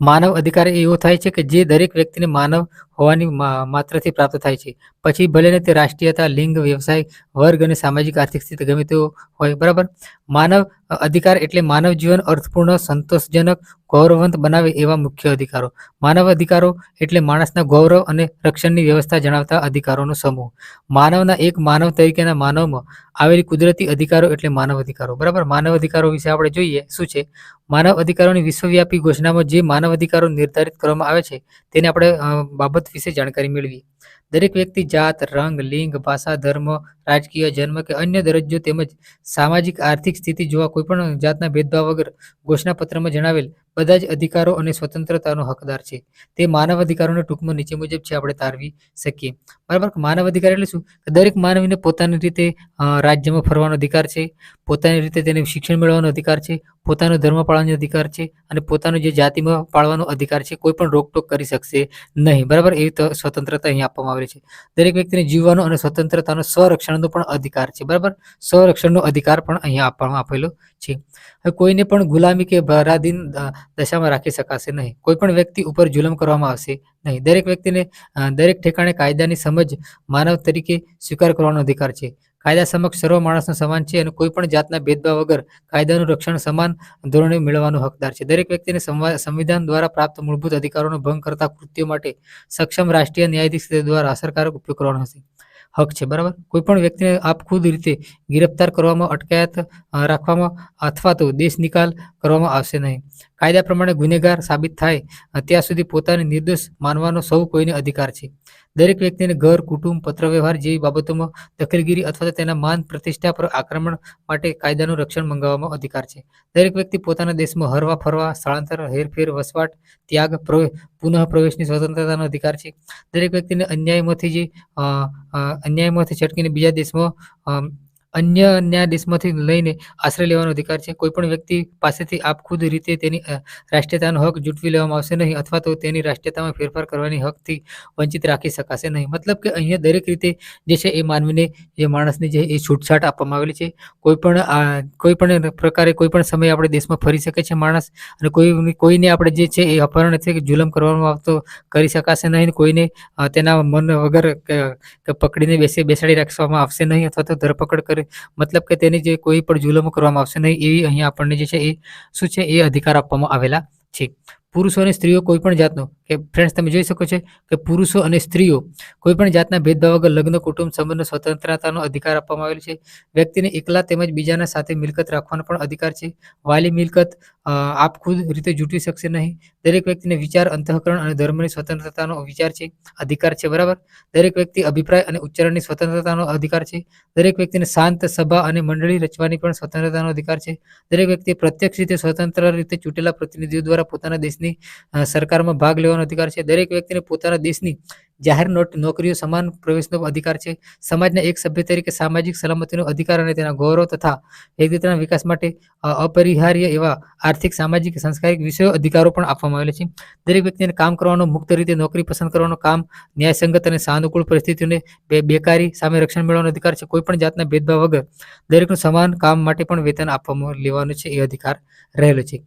માનવ અધિકાર એવો થાય છે કે જે દરેક વ્યક્તિને માનવ હોવાની માત્રથી પ્રાપ્ત થાય છે, પછી ભલે તે રાષ્ટ્રીયતા, લિંગ, વ્યવસાય, વર્ગ અને સામાજિક આર્થિક સ્થિતિ ગમે તેવો હોય, બરાબર. માનવ અધિકાર એટલે માનવ જીવન અર્થપૂર્ણ, સંતોષજનક, ગૌરવવંત બનાવે એવા મુખ્ય અધિકારો. માનવ અધિકારો એટલે માણસના ગૌરવ અને રક્ષણની વ્યવસ્થા જણાવતા અધિકારોનો સમૂહ. માનવના એક માનવ તરીકેના માનવમાં આવેલી કુદરતી અધિકારો એટલે માનવ અધિકારો, બરાબર. માનવ અધિકારો વિશે આપણે જોઈએ શું છે. માનવ અધિકારોની વિશ્વવ્યાપી ઘોષણામાં જે માનવ અધિકારો નિર્ધારિત કરવામાં આવે છે તેને આપણે બાબત વિશે જાણકારી મેળવી. દરેક વ્યક્તિ જાત, રંગ, લિંગ, ભાષા, ધર્મ, રાજકીય, જન્મ કે અન્ય દરજ્જો તેમજ સામાજિક આર્થિક સ્થિતિ જોવા કોઈપણ જાતના ભેદભાવ વગર ઘોષણાપત્રમાં જણાવેલ બધા જ અધિકારો અને સ્વતંત્રતાનો હકદાર છે. તે માનવ અધિકારોને ટૂંકમાં નીચે મુજબ છે આપણે તારવી શકીએ, બરાબર. માનવ અધિકાર એટલે શું? દરેક માનવીને પોતાની રીતે રાજ્યમાં ફરવાનો અધિકાર છે, પોતાની રીતે તેને શિક્ષણ મેળવવાનો અધિકાર છે, પોતાનો ધર્મ પાળવાનો અધિકાર છે અને પોતાનો જે જાતિમાં પાળવાનો અધિકાર છે. કોઈ પણ રોકટોક કરી શકશે નહીં, બરાબર. એવી તો સ્વતંત્રતા અહીં આપવામાં આવેલી છે. દરેક વ્યક્તિને જીવવાનો અને સ્વતંત્રતાનો સ્વરક્ષણનો પણ અધિકાર છે, બરાબર. સ્વરક્ષણનો અધિકાર પણ અહીંયા આપવામાં આપેલો છે. હવે કોઈને પણ ગુલામી કે પરાધીન દશામાં રાખી શકાશે નહીં. કોઈ પણ વ્યક્તિ ઉપર જુલમ કરવામાં આવશે નહીં. દરેક વ્યક્તિને દરેક ઠેકાણે કાયદાની સમજ માનવ તરીકે સ્વીકાર કરવાનો અધિકાર છે. કાયદા સમક્ષ સર્વ માણસનો સમાન છે અને કોઈ પણ જાતના ભેદભાવ વગર કાયદાનું રક્ષણ સમાન ધોરણે મેળવવાનો હકદાર છે. દરેક વ્યક્તિને સંવિધાન દ્વારા પ્રાપ્ત મૂળભૂત અધિકારોનો ભંગ કરતા કૃત્યો માટે સક્ષમ રાષ્ટ્રીય ન્યાયાધીશ દ્વારા અસરકારક ઉપયોગ કરવાનો હક છે, બરાબર. કોઈ પણ વ્યક્તિને આપખુદ રીતે ગિરફ્તાર કરવામાં, અટકાયત રાખવામાં અથવા તો દેશ નિકાલ કરવામાં આવશે નહીં. કાયદા પ્રમાણે ગુનેગાર સાબિત થાય ત્યાં સુધી પોતાને નિર્દોષ માનવાનો સૌ કોઈને અધિકાર છે. દરેક વ્યક્તિને ઘર, કુટુંબ, પત્રવ્યવહાર જેવી બાબતોમાં દખલગીરી અથવા તો તેના માન પ્રતિષ્ઠા પર આક્રમણ માટે કાયદાનું રક્ષણ મંગાવવાનો અધિકાર છે. દરેક વ્યક્તિ પોતાના દેશમાં હરવા ફરવા, સ્થળાંતર, હેરફેર, વસવાટ, ત્યાગ, પુનઃ પ્રવેશની સ્વતંત્રતાનો અધિકાર છે. દરેક વ્યક્તિને અન્યાયમાંથી છટકીને બીજા દેશમાં અન્ય દેશમાંથી લઈને આશ્રય લેવાનો અધિકાર છે. કોઈપણ વ્યક્તિ પાસેથી આપખુદ રીતે તેની રાષ્ટ્રીયતાનો હક જૂટવી લેવામાં આવશે નહીં અથવા તો તેની રાષ્ટ્રીયતામાં ફેરફાર કરવાની હકથી વંચિત રાખી શકાશે નહીં. મતલબ કે અહીંયા દરેક રીતે જે છે એ માનવીને જે માણસને જે એ છૂટછાટ આપવામાં આવેલી છે. કોઈ પણ પ્રકારે કોઈ પણ સમયે આપણે દેશમાં ફરી શકે છે માણસ, અને કોઈને આપણે જે છે એ અપહરણ છે કે જુલમ કરવામાં આવતો કરી શકાશે નહીં. કોઈને તેના મન વગર પકડીને બેસાડી રાખવામાં આવશે નહીં અથવા તો ધરપકડ કરી મતલબ કે તેની જે કોઈ પણ જુલમો કરવામાં આવશે નહીં, એવી અહીંયા આપણને જે છે એ શું છે એ અધિકાર આપવામાં આવેલા છે. પુરુષો અને સ્ત્રીઓ કોઈ પણ જાતનો કે ફ્રેન્ડ્સ તમે જોઈ શકો છો કે પુરુષો અને સ્ત્રીઓ કોઈ પણ જાતના ભેદભાવ વગર લગ્ન, કુટુંબ સંબંધ, સ્વતંત્રતાનો અધિકાર આપવામાં આવેલો છે. વ્યક્તિને એકલા તેમજ બીજાના સાથે મિલકત રાખવાનો પણ અધિકાર છે. વાલી મિલકત આપખુદ રીતે જૂટવી શકશે નહીં. દરેક વ્યક્તિને વિચાર, અંતઃકરણ અને ધર્મની સ્વતંત્રતાનો અધિકાર છે. બરાબર. દરેક વ્યક્તિ અભિપ્રાય અને ઉચ્ચારણની સ્વતંત્રતાનો અધિકાર છે. દરેક વ્યક્તિને શાંત સભા અને મંડળી રચવાની પણ સ્વતંત્રતાનો અધિકાર છે. દરેક વ્યક્તિ પ્રત્યક્ષ રીતે સ્વતંત્ર રીતે ચૂંટેલા પ્રતિનિધિઓ દ્વારા પોતાના દેશની સરકારમાં ભાગ લેવાનો અધિકાર છે. દરેક વ્યક્તિને પોતાના દેશની જાહેર નોકરીઓ સમાન પ્રવેશનો અધિકાર છે. સમાજના એક સભ્ય તરીકે સામાજિક સલામતીનો અધિકાર અને તેના ગૌરવ તથા વ્યક્તિત્વના વિકાસ માટે અપરિહાર્ય એવા આર્થિક, સામાજિક, સાંસ્કૃતિક વિષયો અધિકારો પણ આપવામાં આવેલા છે. દરેક વ્યક્તિને કામ કરવાનો, મુક્ત રીતે નોકરી પસંદ કરવાનો, કામ ન્યાયસંગત અને સાનુકૂળ પરિસ્થિતિઓને બેકારી સામે રક્ષણ મેળવવાનો અધિકાર છે. કોઈ પણ જાતના ભેદભાવ વગર દરેકનું સમાન કામ માટે પણ વેતન આપવામાં લેવાનું છે એ અધિકાર રહેલો છે.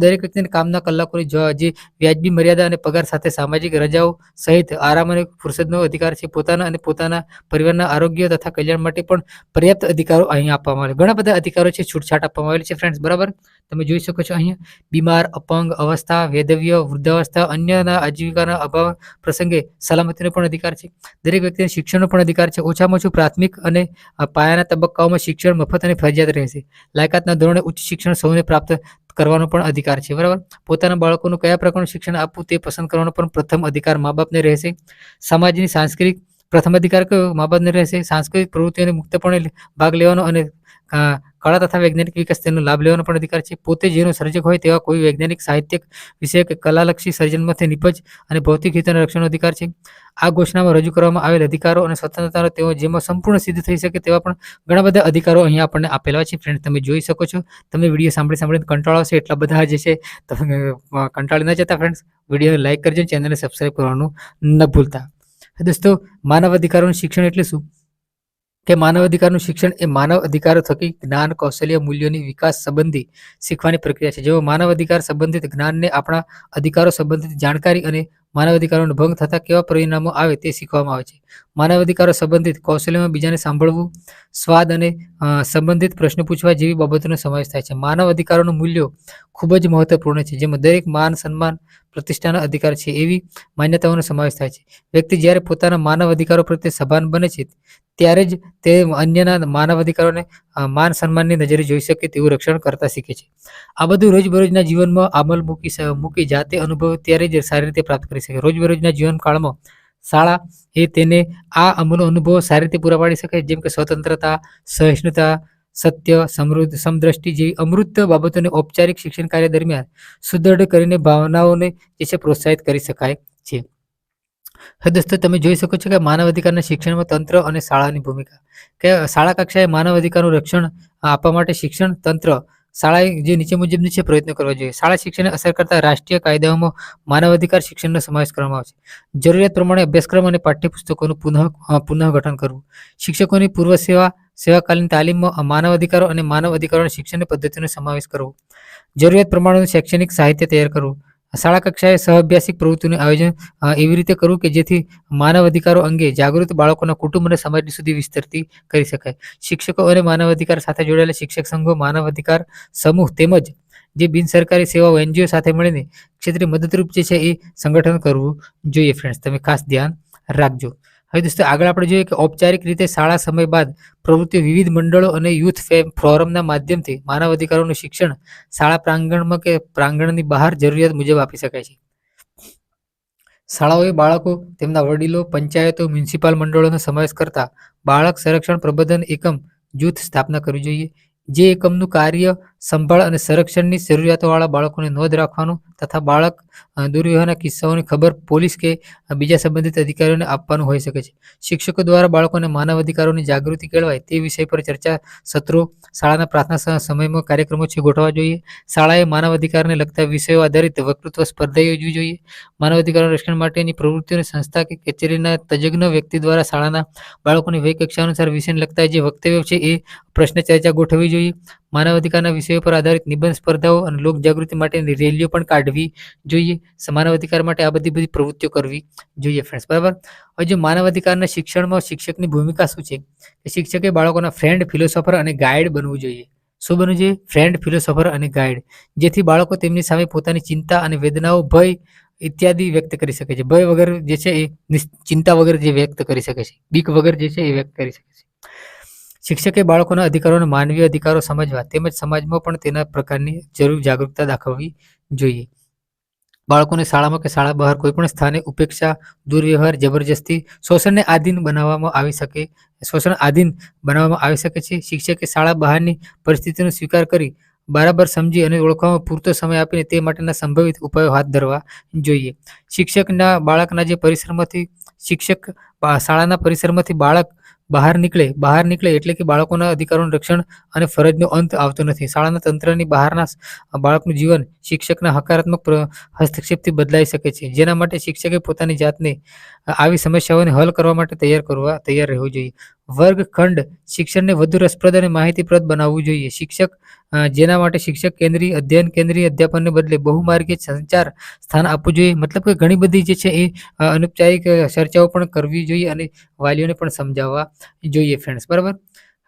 દરેક વ્યક્તિને કામના કલાકોની જે વ્યાજબી મર્યાદા અને પગાર સાથે સામાજિક રજાઓ સહિત આરામ અને ફુરસદનો અધિકાર છે. પોતાના અને પોતાના પરિવારના આરોગ્ય તથા કલ્યાણ માટે પણ પર્યાપ્ત અધિકારો અહીં આપવામાં આવે. ઘણા બધા અધિકારો છે, છૂટછાટ આપવામાં આવેલી છે ફ્રેન્ડ્સ. બરાબર. તમે જોઈ શકો છો અહીંયા બીમાર, અપંગ અવસ્થા, વેધવ્ય, વૃદ્ધાવસ્થા, અન્યના આજીવિકાના અભાવ પ્રસંગે સલામતીનો પણ અધિકાર છે. દરેક વ્યક્તિને શિક્ષણનો પણ અધિકાર છે. ઓછામાં ઓછું પ્રાથમિક અને પાયાના તબક્કાઓમાં શિક્ષણ મફત અને ફરજિયાત રહેશે. લાયકાતના ધોરણે ઉચ્ચ શિક્ષણ સૌને પ્રાપ્ત કરવાનો પણ અધિકાર છે. બરાબર. પોતાના બાળકોનું કયા પ્રકારનું શિક્ષણ આપવું તે પસંદ કરવાનો પણ પ્રથમ અધિકાર મા બાપને રહેશે. સમાજની સાંસ્કૃતિક પ્રથમ અધિકાર કયો મા બાપને રહેશે. સાંસ્કૃતિક પ્રવૃત્તિઓને મુક્તપણે ભાગ લેવાનો અને કળા તથા વૈજ્ઞાનિક વિકાસ તેનો લાભ લેવાનો પણ અધિકાર છે. પોતે જેનો સર્જક હોય તેવા કોઈ વૈજ્ઞાનિક, સાહિત્યિક, વિષયક, કલાલક્ષી સર્જનમાંથી નિપજ અને ભૌતિક હિતોના રક્ષણનો અધિકાર છે. આ ઘોષણામાં રજૂ કરવામાં આવેલ અધિકારો અને સ્વતંત્રતાનો તેઓ જેમાં સંપૂર્ણ સિદ્ધ થઈ શકે તેવા પણ ઘણા બધા અધિકારો અહીંયા આપણને આપેલા છે. ફ્રેન્ડ તમે જોઈ શકો છો. તમને વિડીયો સાંભળીને કંટાળો આવશે એટલા બધા જે છે તમે કંટાળી ન જતા ફ્રેન્ડ્સ. વિડીયોને લાઈક કરજો, ચેનલને સબસ્ક્રાઈબ કરવાનું ન ભૂલતા. દોસ્તો, માનવ અધિકારોનું શિક્ષણ એટલે શું? કે માનવ અધિકારનું શિક્ષણ એ માનવ અધિકારો થકી જ્ઞાન, કૌશલ્ય, મૂલ્યોની વિકાસ સંબંધી શીખવાની પ્રક્રિયા છે. જેઓ માનવ અધિકાર સંબંધિત જ્ઞાનને આપણા અધિકારો સંબંધિત જાણકારી અને માનવ અધિકારોનો ભંગ થતા કેવા પરિણામો આવે તે શીખવામાં આવે છે. માનવ અધિકારો સંબંધિત કૌશલ્યમાં બીજાને સાંભળવું, સ્વાદ અને સંબંધિત પ્રશ્નો પૂછવા જેવી બાબતોનો સમાવેશ થાય છે. માનવ અધિકારોનું મૂલ્યો ખૂબ જ મહત્વપૂર્ણ છે, જેમાં દરેક માન, સન્માન, પ્રતિષ્ઠાનો અધિકાર છે એવી માન્યતાઓનો સમાવેશ થાય છે. વ્યક્તિ જ્યારે પોતાના માનવ અધિકારો પ્રત્યે સભાન બને છે ત્યારે જ તે અન્યના માનવ અધિકારોને માન સન્માનની નજરે જોઈ શકે તેવું રક્ષણ કરતા શીખે છે. આ બધું રોજબરોજના જીવનમાં અમલ મૂકી જાતે અનુભવ ત્યારે જ સારી રીતે પ્રાપ્ત કરી શકે. રોજબરોજના જીવનકાળમાં શાળા એ તેને આ અનુભવો સારી રીતે પૂરા પાડી શકે, જેમ કે સ્વતંત્રતા, સહિષ્ણુતા, સત્ય, સમદ્રષ્ટિ જેવી અમૂર્ત બાબતોને ઔપચારિક શિક્ષણ કાર્ય દરમિયાન સુદૃઢ કરીને ભાવનાઓને જે છે પ્રોત્સાહિત કરી શકાય છે. હવે દોસ્તો, તમે જોઈ શકો છો કે માનવ અધિકારના શિક્ષણમાં તંત્ર અને શાળાની ભૂમિકા. કે શાળા કક્ષાએ માનવ અધિકારનું રક્ષણ આપવા માટે શિક્ષણ તંત્ર, શાળાએ જે નીચે મુજબની છે પ્રયત્નો કરવા જોઈએ. શાળા શિક્ષણને અસર કરતા રાષ્ટ્રીય કાયદાઓમાં માનવ અધિકાર શિક્ષણનો સમાવેશ કરવામાં આવે છે. જરૂરિયાત પ્રમાણે અભ્યાસક્રમ અને પાઠ્યપુસ્તકોનું પુનઃગઠન કરવું. શિક્ષકોની પૂર્વ સેવાકાલીન તાલીમમાં માનવ અધિકારો અને માનવ અધિકારોના શિક્ષણની પદ્ધતિનો સમાવેશ કરવો. જરૂરિયાત પ્રમાણેનું શૈક્ષણિક સાહિત્ય તૈયાર કરવું. શાળા કક્ષાએ સહઅભ્યાસિક પ્રવૃત્તિનું આયોજન એવી રીતે કરવું કે જેથી માનવ અધિકારો અંગે જાગૃત બાળકોના કુટુંબ અને સમાજ સુધી વિસ્તરતી કરી શકાય. શિક્ષકો અને માનવ અધિકાર સાથે જોડાયેલા શિક્ષક સંઘો, માનવ અધિકાર સમૂહ તેમજ જે બિનસરકારી સેવાઓ NGO સાથે મળીને ક્ષેત્રે મદદરૂપ જે છે એ સંગઠન કરવું જોઈએ. ફ્રેન્ડ્સ તમે ખાસ ધ્યાન રાખજો. હવે દોસ્તો, આગળ આપણે જોઈએ કે ઔપચારિક રીતે શાળા સમય બાદ પ્રવૃત્તિઓ વિવિધ મંડળો અને યુથ ફોરમના માધ્યમથી માનવ અધિકારોનું શિક્ષણ શાળા પ્રાંગણમાં કે પ્રાંગણની બહાર જરૂરિયાત મુજબ આપી શકાય છે. શાળાઓએ બાળકો, તેમના વડીલો, પંચાયતો, મ્યુનિસિપલ મંડળોનો સમાવેશ કરતા બાળક સંરક્ષણ પ્રબંધન એકમ જૂથ સ્થાપના કરવી જોઈએ. જે એકમનું કાર્ય સંભાળ અને સંરક્ષણની જરૂરિયાતોવાળા બાળકોને નોંધ રાખવાનું તથા બાળક દુર્વ્યવહારના કિસ્સાઓની ખબર પોલીસ કે બીજા સંબંધિત અધિકારીઓને આપવાનું હોઈ શકે છે. શિક્ષકો દ્વારા બાળકોને માનવ અધિકારોની જાગૃતિ કેળવાય તે વિષય પર ચર્ચા સત્રો, શાળાના પ્રાર્થના સમયમાં કાર્યક્રમો છે ગોઠવવા જોઈએ. શાળાએ માનવ અધિકારને લગતા વિષયો આધારિત વક્તૃત્વ સ્પર્ધા યોજવી જોઈએ. માનવ અધિકારોના રક્ષણ માટેની પ્રવૃત્તિઓની સંસ્થા કે કચેરીના તજજ્ઞ વ્યક્તિ દ્વારા શાળાના બાળકોની વય કક્ષા અનુસાર વિષયને લગતા જે વક્તવ્યો છે એ પ્રશ્ન ચર્ચા ગોઠવવી જોઈએ. માનવ અધિકારના વિષયો પર આધારિત નિબંધ સ્પર્ધાઓ અને લોક જાગૃતિ માટેની રેલીઓ પણ કાઢવી જોઈએ. માનવ અધિકાર માટે આ બધી પ્રવૃત્તિઓ કરવી જોઈએ ફ્રેન્ડ્સ, બરાબર. હવે જો માનવ અધિકારના શિક્ષણમાં શિક્ષકની ભૂમિકા શું છે? શિક્ષકે બાળકોના ફ્રેન્ડ, ફિલોસોફર અને ગાઈડ બનવું જોઈએ. શું બનવું જોઈએ? ફ્રેન્ડ, ફિલોસોફર અને ગાઈડ, જેથી બાળકો તેમની સામે પોતાની ચિંતા અને વેદનાઓ, ભય ઇત્યાદિ વ્યક્ત કરી શકે છે. ભય વગર જે છે એ ચિંતા વગર જે વ્યક્ત કરી શકે છે, બીક વગર જે છે એ વ્યક્ત કરી શકે છે. શિક્ષકે બાળકોના અધિકારોને માનવીય અધિકારો સમજવા તેમજ સમાજમાં પણ તેના પ્રકારની જરૂર જાગૃતતા દાખવવી જોઈએ. બાળકોને શાળામાં કે શાળા બહાર કોઈ પણ સ્થાને ઉપેક્ષા, દુર્વ્યવહાર, જબરજસ્તી, શોષણ આધીન બનાવવામાં આવી શકે છે. શિક્ષકે શાળા બહારની પરિસ્થિતિનો સ્વીકાર કરી બરાબર સમજી અને ઓળખવામાં પૂરતો સમય આપીને તે માટેના સંભવિત ઉપાયો હાથ ધરવા જોઈએ. શિક્ષકના બાળકના જે પરિસરમાંથી શાળાના પરિસરમાંથી બાળક બહાર નીકળે એટલે કે બાળકોના અધિકારોનું રક્ષણ અને ફરજનો અંત આવતો નથી. શાળાના તંત્રની બહારના બાળકનું જીવન શિક્ષકના હકારાત્મક હસ્તક્ષેપથી બદલાઈ શકે છે, જેના માટે શિક્ષકે પોતાની જાતને આવી સમસ્યાઓને હલ કરવા માટે તૈયાર રહેવું જોઈએ. વર્ગખંડ શિક્ષણને વધુ રસપ્રદ અને માહિતીપ્રદ બનાવવું જોઈએ. જેના માટે શિક્ષક કેન્દ્રીય અધ્યાપનને બદલે બહુમાર્ગીય સંચાર સ્થાન આપવું જોઈએ. મતલબ કે ઘણી બધી જે છે એ અનૌપચારિક ચર્ચાઓ પણ કરવી જોઈએ અને વાલીઓને પણ સમજાવવા જોઈએ ફ્રેન્ડ્સ, બરાબર.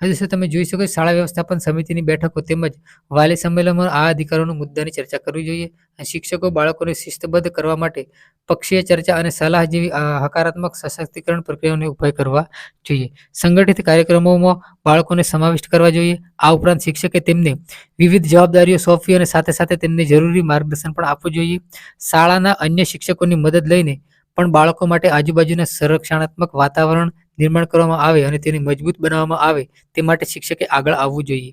હવે તમે જોઈ શકો શાળા વ્યવસ્થાપન સમિતિની બેઠકો તેમજ વાલી સંમેલનમાં આ અધિકારોના મુદ્દાની ચર્ચા કરવી જોઈએ. શિક્ષકો બાળકોને શિસ્તબદ્ધ કરવા માટે પક્ષીય ચર્ચા અને સલાહ જેવી હકારાત્મક સશક્તિકરણ પ્રક્રિયાઓનો ઉપાય કરવા જોઈએ. સંગઠિત કાર્યક્રમોમાં બાળકોને સમાવિષ્ટ કરવા જોઈએ. આ ઉપરાંત શિક્ષકે તેમને વિવિધ જવાબદારીઓ સોંપવી અને સાથે સાથે તેમને જરૂરી માર્ગદર્શન પણ આપવું જોઈએ. શાળાના અન્ય શિક્ષકોની મદદ લઈને પણ બાળકો માટે આજુબાજુના સંરક્ષણાત્મક વાતાવરણ નિર્માણ કરવામાં આવે અને તેને મજબૂત બનાવવામાં આવે તે માટે શિક્ષકે આગળ આવવું જોઈએ.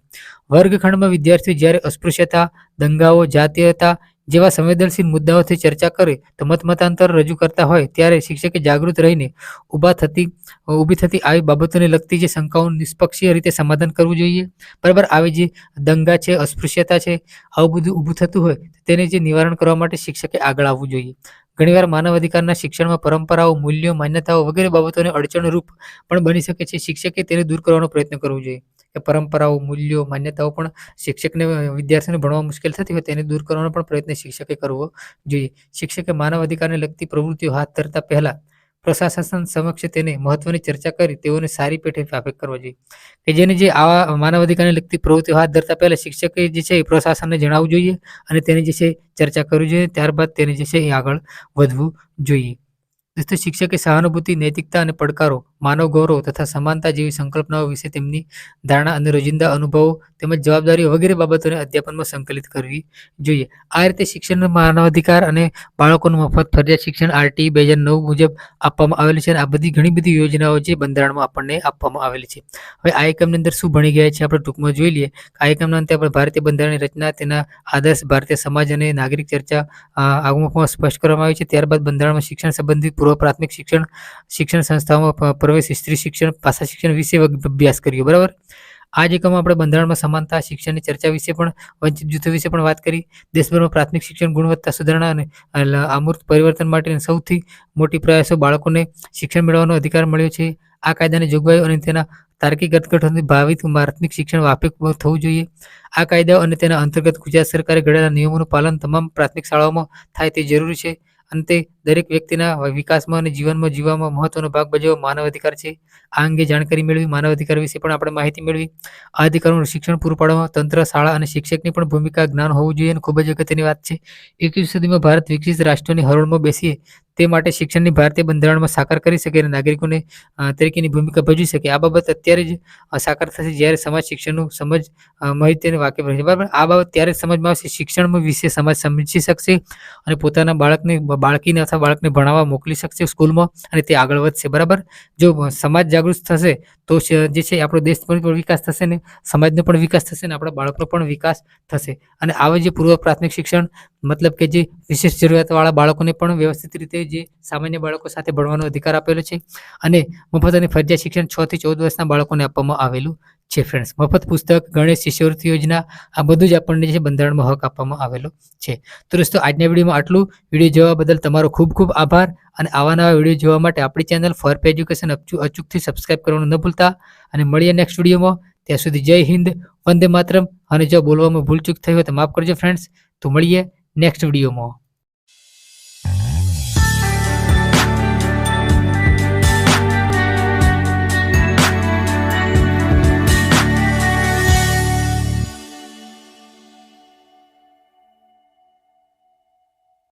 વર્ગખંડમાં વિદ્યાર્થીઓ જ્યારે અસ્પૃશ્યતા, દંગાઓ, જાતીયતા જેવા સંવેદનશીલ મુદ્દાઓથી ચર્ચા કરે તો મતાંતર રજૂ કરતા હોય ત્યારે શિક્ષકે જાગૃત રહીને ઊભી થતી આવી બાબતોને લગતી જે શંકાઓનું નિષ્પક્ષીય રીતે સમાધાન કરવું જોઈએ, બરાબર. આવી જે દંગા છે, અસ્પૃશ્યતા છે, આવું બધું ઊભું થતું હોય તેને જે નિવારણ કરવા માટે શિક્ષકે આગળ આવવું જોઈએ. ઘણીવાર માનવ અધિકારના શિક્ષણમાં પરંપરાઓ, મૂલ્યો, માન્યતાઓ વગેરે બાબતોને અડચણરૂપ પણ બની શકે છે. શિક્ષકે તેને દૂર કરવાનો પ્રયત્ન કરવો જોઈએ. કે પરંપરાઓ, મૂલ્યો, માન્યતાઓ પણ શિક્ષકને વિદ્યાર્થીઓને ભણવા મુશ્કેલ થતી હોય તેને દૂર કરવાનો પણ પ્રયત્ન શિક્ષકે કરવો જોઈએ. શિક્ષકે માનવ અધિકારને લગતી પ્રવૃત્તિઓ હાથ ધરતા પહેલા પ્રશાસન સમક્ષ તેને મહત્વની ચર્ચા કરી તેઓને સારી પેઠે વ્યાપક કરવા જોઈએ. કે જેને જે આવા માનવ અધિકારને લગતી પ્રવૃત્તિઓ હાથ ધરતા પહેલા શિક્ષકે જે છે એ પ્રશાસનને જણાવવું જોઈએ અને તેની જે છે ચર્ચા કરવી જોઈએ. ત્યારબાદ તેને જે છે એ આગળ વધવું જોઈએ. દોસ્તો, શિક્ષકે સહાનુભૂતિ, નૈતિકતા અને પડકારો, માનવ ગૌરવ તથા સમાનતા જેવી સંકલ્પનાઓ વિશે તેમની ધારણા અને રોજિંદા અનુભવો તેમજ જવાબદારીઓ વગેરે બાબતોને અધ્યાપનમાં સંકલિત કરવી જોઈએ. આ રીતે શિક્ષણ, માનવ અધિકાર અને બાળકોનું મફત ફરજિયાત શિક્ષણ RT 2009 મુજબ આપવામાં આવેલું છે. અને આ બધી ઘણી બધી યોજનાઓ જે બંધારણમાં આપણને આપવામાં આવેલી છે. હવે આ એકમની અંદર શું ભણી ગયા છે આપણે ટૂંકમાં જોઈ લઈએ. આ એકમના અંતે આપણે ભારતીય બંધારણની રચના, તેના આદર્શ, ભારતીય સમાજ અને નાગરિક ચર્ચા આગમુખમાં સ્પષ્ટ કરવામાં આવી છે. ત્યારબાદ બંધારણમાં શિક્ષણ સંબંધિત પૂર્વ પ્રાથમિક શિક્ષણ સંસ્થાઓમાં પ્રવેશ, સ્ત્રી શિક્ષણ, ભાષા શિક્ષણ વિશે અભ્યાસ કર્યો, બરાબર. આ જ એકમમાં આપણે બંધારણમાં સમાનતા, શિક્ષણની ચર્ચા વિશે પણ, વંચિત જૂથો વિશે પણ વાત કરી. દેશભરમાં પ્રાથમિક શિક્ષણ ગુણવત્તા સુધારણા અને આમૂર્ત પરિવર્તન માટેની સૌથી મોટી પ્રયાસો બાળકોને શિક્ષણ મેળવવાનો અધિકાર મળ્યો છે. આ કાયદાની જોગવાઈઓ અને તેના તાર્કિક અર્થઘટનથી ભાવિત પ્રાથમિક શિક્ષણ વ્યાપક થવું જોઈએ. આ કાયદાઓ અને તેના અંતર્ગત ગુજરાત સરકારે ઘડેલા નિયમોનું પાલન તમામ પ્રાથમિક શાળાઓમાં થાય તે જરૂરી છે અને તે દરેક વ્યક્તિના વિકાસમાં અને જીવનમાં જીવવામાં મહત્વનો ભાગ ભજવવા માનવ અધિકાર છે. આ અંગે જાણકારી મેળવી, માનવ અધિકાર વિશે પણ આપણે માહિતી મેળવી. આ અધિકારોનું શિક્ષણ પૂરું પાડવામાં તંત્ર, શાળા અને શિક્ષકની પણ ભૂમિકા, જ્ઞાન હોવું જોઈએ અને ખૂબ જ અગત્યની વાત છે. 21મી સદીમાં ભારત વિકસિત રાષ્ટ્રોની હરોળમાં બેસીએ તે માટે શિક્ષણની ભારતીય બંધારણમાં સાકાર કરી શકે અને નાગરિકોને તરીકેની ભૂમિકા ભજવી શકે. આ બાબત અત્યારે જ સાકાર થશે જ્યારે સમાજ શિક્ષણનું સમજ માહિતી અને વાકેફ રહેશે. બરાબર, આ બાબત ત્યારે સમજમાં આવશે શિક્ષણ વિશે સમાજ સમજી શકશે અને પોતાના બાળકીને અથવા બાળકને ભણાવવા મોકલી શકશે સ્કૂલમાં અને તે આગળ વધશે. બરાબર, જો સમાજ જાગૃત થશે તો જે છે આપણો દેશ પણ વિકાસ થશે ને સમાજનો પણ વિકાસ થશે ને આપણા બાળકનો પણ વિકાસ થશે. અને આવા જે પૂર્વ પ્રાથમિક શિક્ષણ મતલબ કે જે વિશેષ જરૂરિયાતવાળા બાળકોને પણ વ્યવસ્થિત રીતે જે સામાન્ય બાળકો સાથે ભણવાનો અધિકાર આપેલો છે અને મફત અને ફરજિયાત શિક્ષણ 6 થી 14 વર્ષના બાળકોને આપવામાં આવેલું છે. ફ્રેન્ડ્સ, મફત પુસ્તક, ગણેશ શિષ્યવૃત્તિ યોજના, આ બધું જ આપણને જે બંધારણમાં હક આપવામાં આવેલો છે. તો દોસ્તો, આજના વિડીયોમાં આટલું. વિડીયો જોવા બદલ તમારો ખૂબ ખૂબ આભાર અને આવા નવા વિડીયો જોવા માટે આપણી ચેનલ ફોરપે એજ્યુકેશન અચૂકથી સબસ્ક્રાઇબ કરવાનું ન ભૂલતા. અને મળીએ નેક્સ્ટ વિડીયોમાં. ત્યાં સુધી જય હિન્દ, વંદે માતરમ. અને જો બોલવામાં ભૂલચૂક થઈ હોય તો માફ કરજો ફ્રેન્ડ્સ. તો મળીએ નેક્સ્ટ વિડીયોમાં.